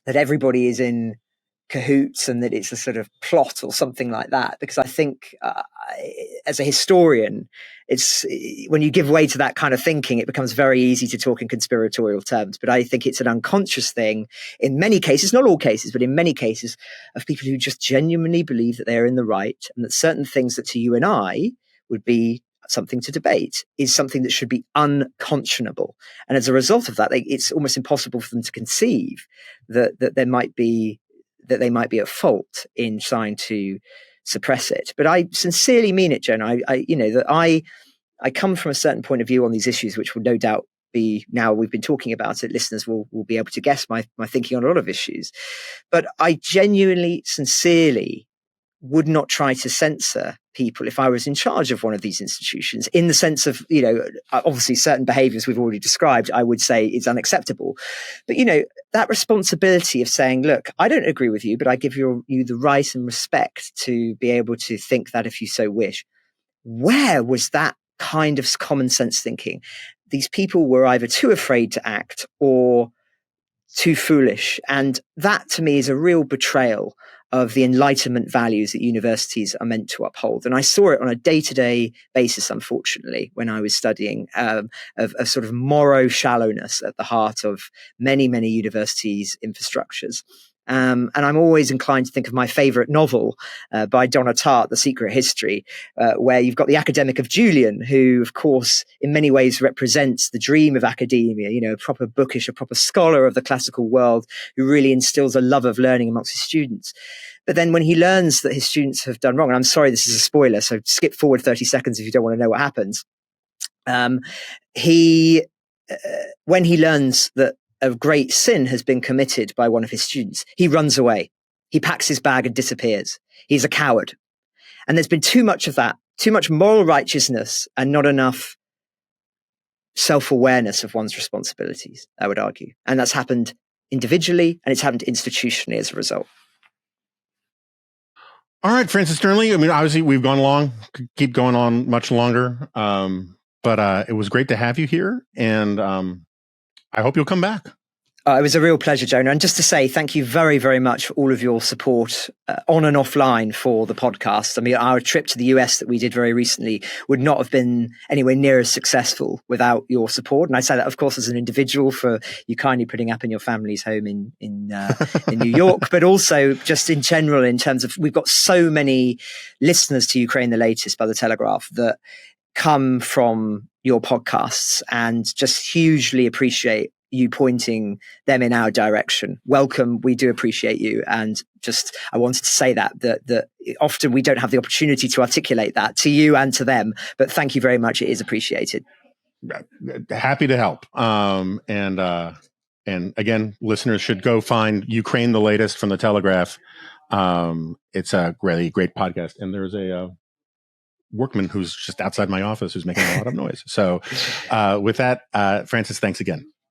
everybody is in cahoots and that it's a sort of plot or something like that, because I think as a historian, it's when you give way to that kind of thinking, it becomes very easy to talk in conspiratorial terms. But I think it's an unconscious thing in many cases, not all cases, but in many cases, of people who just genuinely believe that they're in the right, and that certain things that to you and I would be something to debate is something that should be unconscionable. And as a result of that, it's almost impossible for them to conceive that they might be at fault in trying to suppress it. But I sincerely mean it, Jonah. I come from a certain point of view on these issues, which will no doubt be, now we've been talking about it, listeners will be able to guess my thinking on a lot of issues. But I genuinely, sincerely would not try to censor people if I was in charge of one of these institutions, in the sense of, obviously certain behaviors we've already described, I would say is unacceptable. But, that responsibility of saying, look, I don't agree with you, but I give you the right and respect to be able to think that if you so wish. Where was that kind of common sense thinking? These people were either too afraid to act or too foolish. And that to me is a real betrayal of the Enlightenment values that universities are meant to uphold. And I saw it on a day-to-day basis, unfortunately, when I was studying, of sort of moral shallowness at the heart of many, many universities' infrastructures. And I'm always inclined to think of my favorite novel by Donna Tartt, The Secret History, where you've got the academic of Julian, who, of course, in many ways represents the dream of academia, a proper bookish, a proper scholar of the classical world who really instills a love of learning amongst his students. But then when he learns that his students have done wrong, and I'm sorry, this is a spoiler, so skip forward 30 seconds if you don't want to know what happens. When he learns that a great sin has been committed by one of his students, he runs away. He packs his bag and disappears. He's a coward. And there's been too much of that, too much moral righteousness and not enough self-awareness of one's responsibilities, I would argue. And that's happened individually and it's happened institutionally as a result.
All right, Francis Dearnley. I mean, obviously we've gone long, could keep going on much longer. But it was great to have you here. And I hope you'll come back.
It was a real pleasure, Jonah. And just to say thank you very, very much for all of your support on and offline for the podcast. I mean, our trip to the US that we did very recently would not have been anywhere near as successful without your support. And I say that, of course, as an individual, for you kindly putting up in your family's home in New York, but also just in general, in terms of, we've got so many listeners to Ukraine the Latest by the Telegraph that come from your podcasts, and just hugely appreciate you pointing them in our direction. Welcome. We do appreciate you. And just, I wanted to say that often we don't have the opportunity to articulate that to you and to them, but thank you very much. It is appreciated.
Happy to help. And again, listeners should go find Ukraine the Latest from the Telegraph. It's a really great podcast. And there's a workman who's just outside my office who's making a lot of noise. So with that, Francis, thanks again.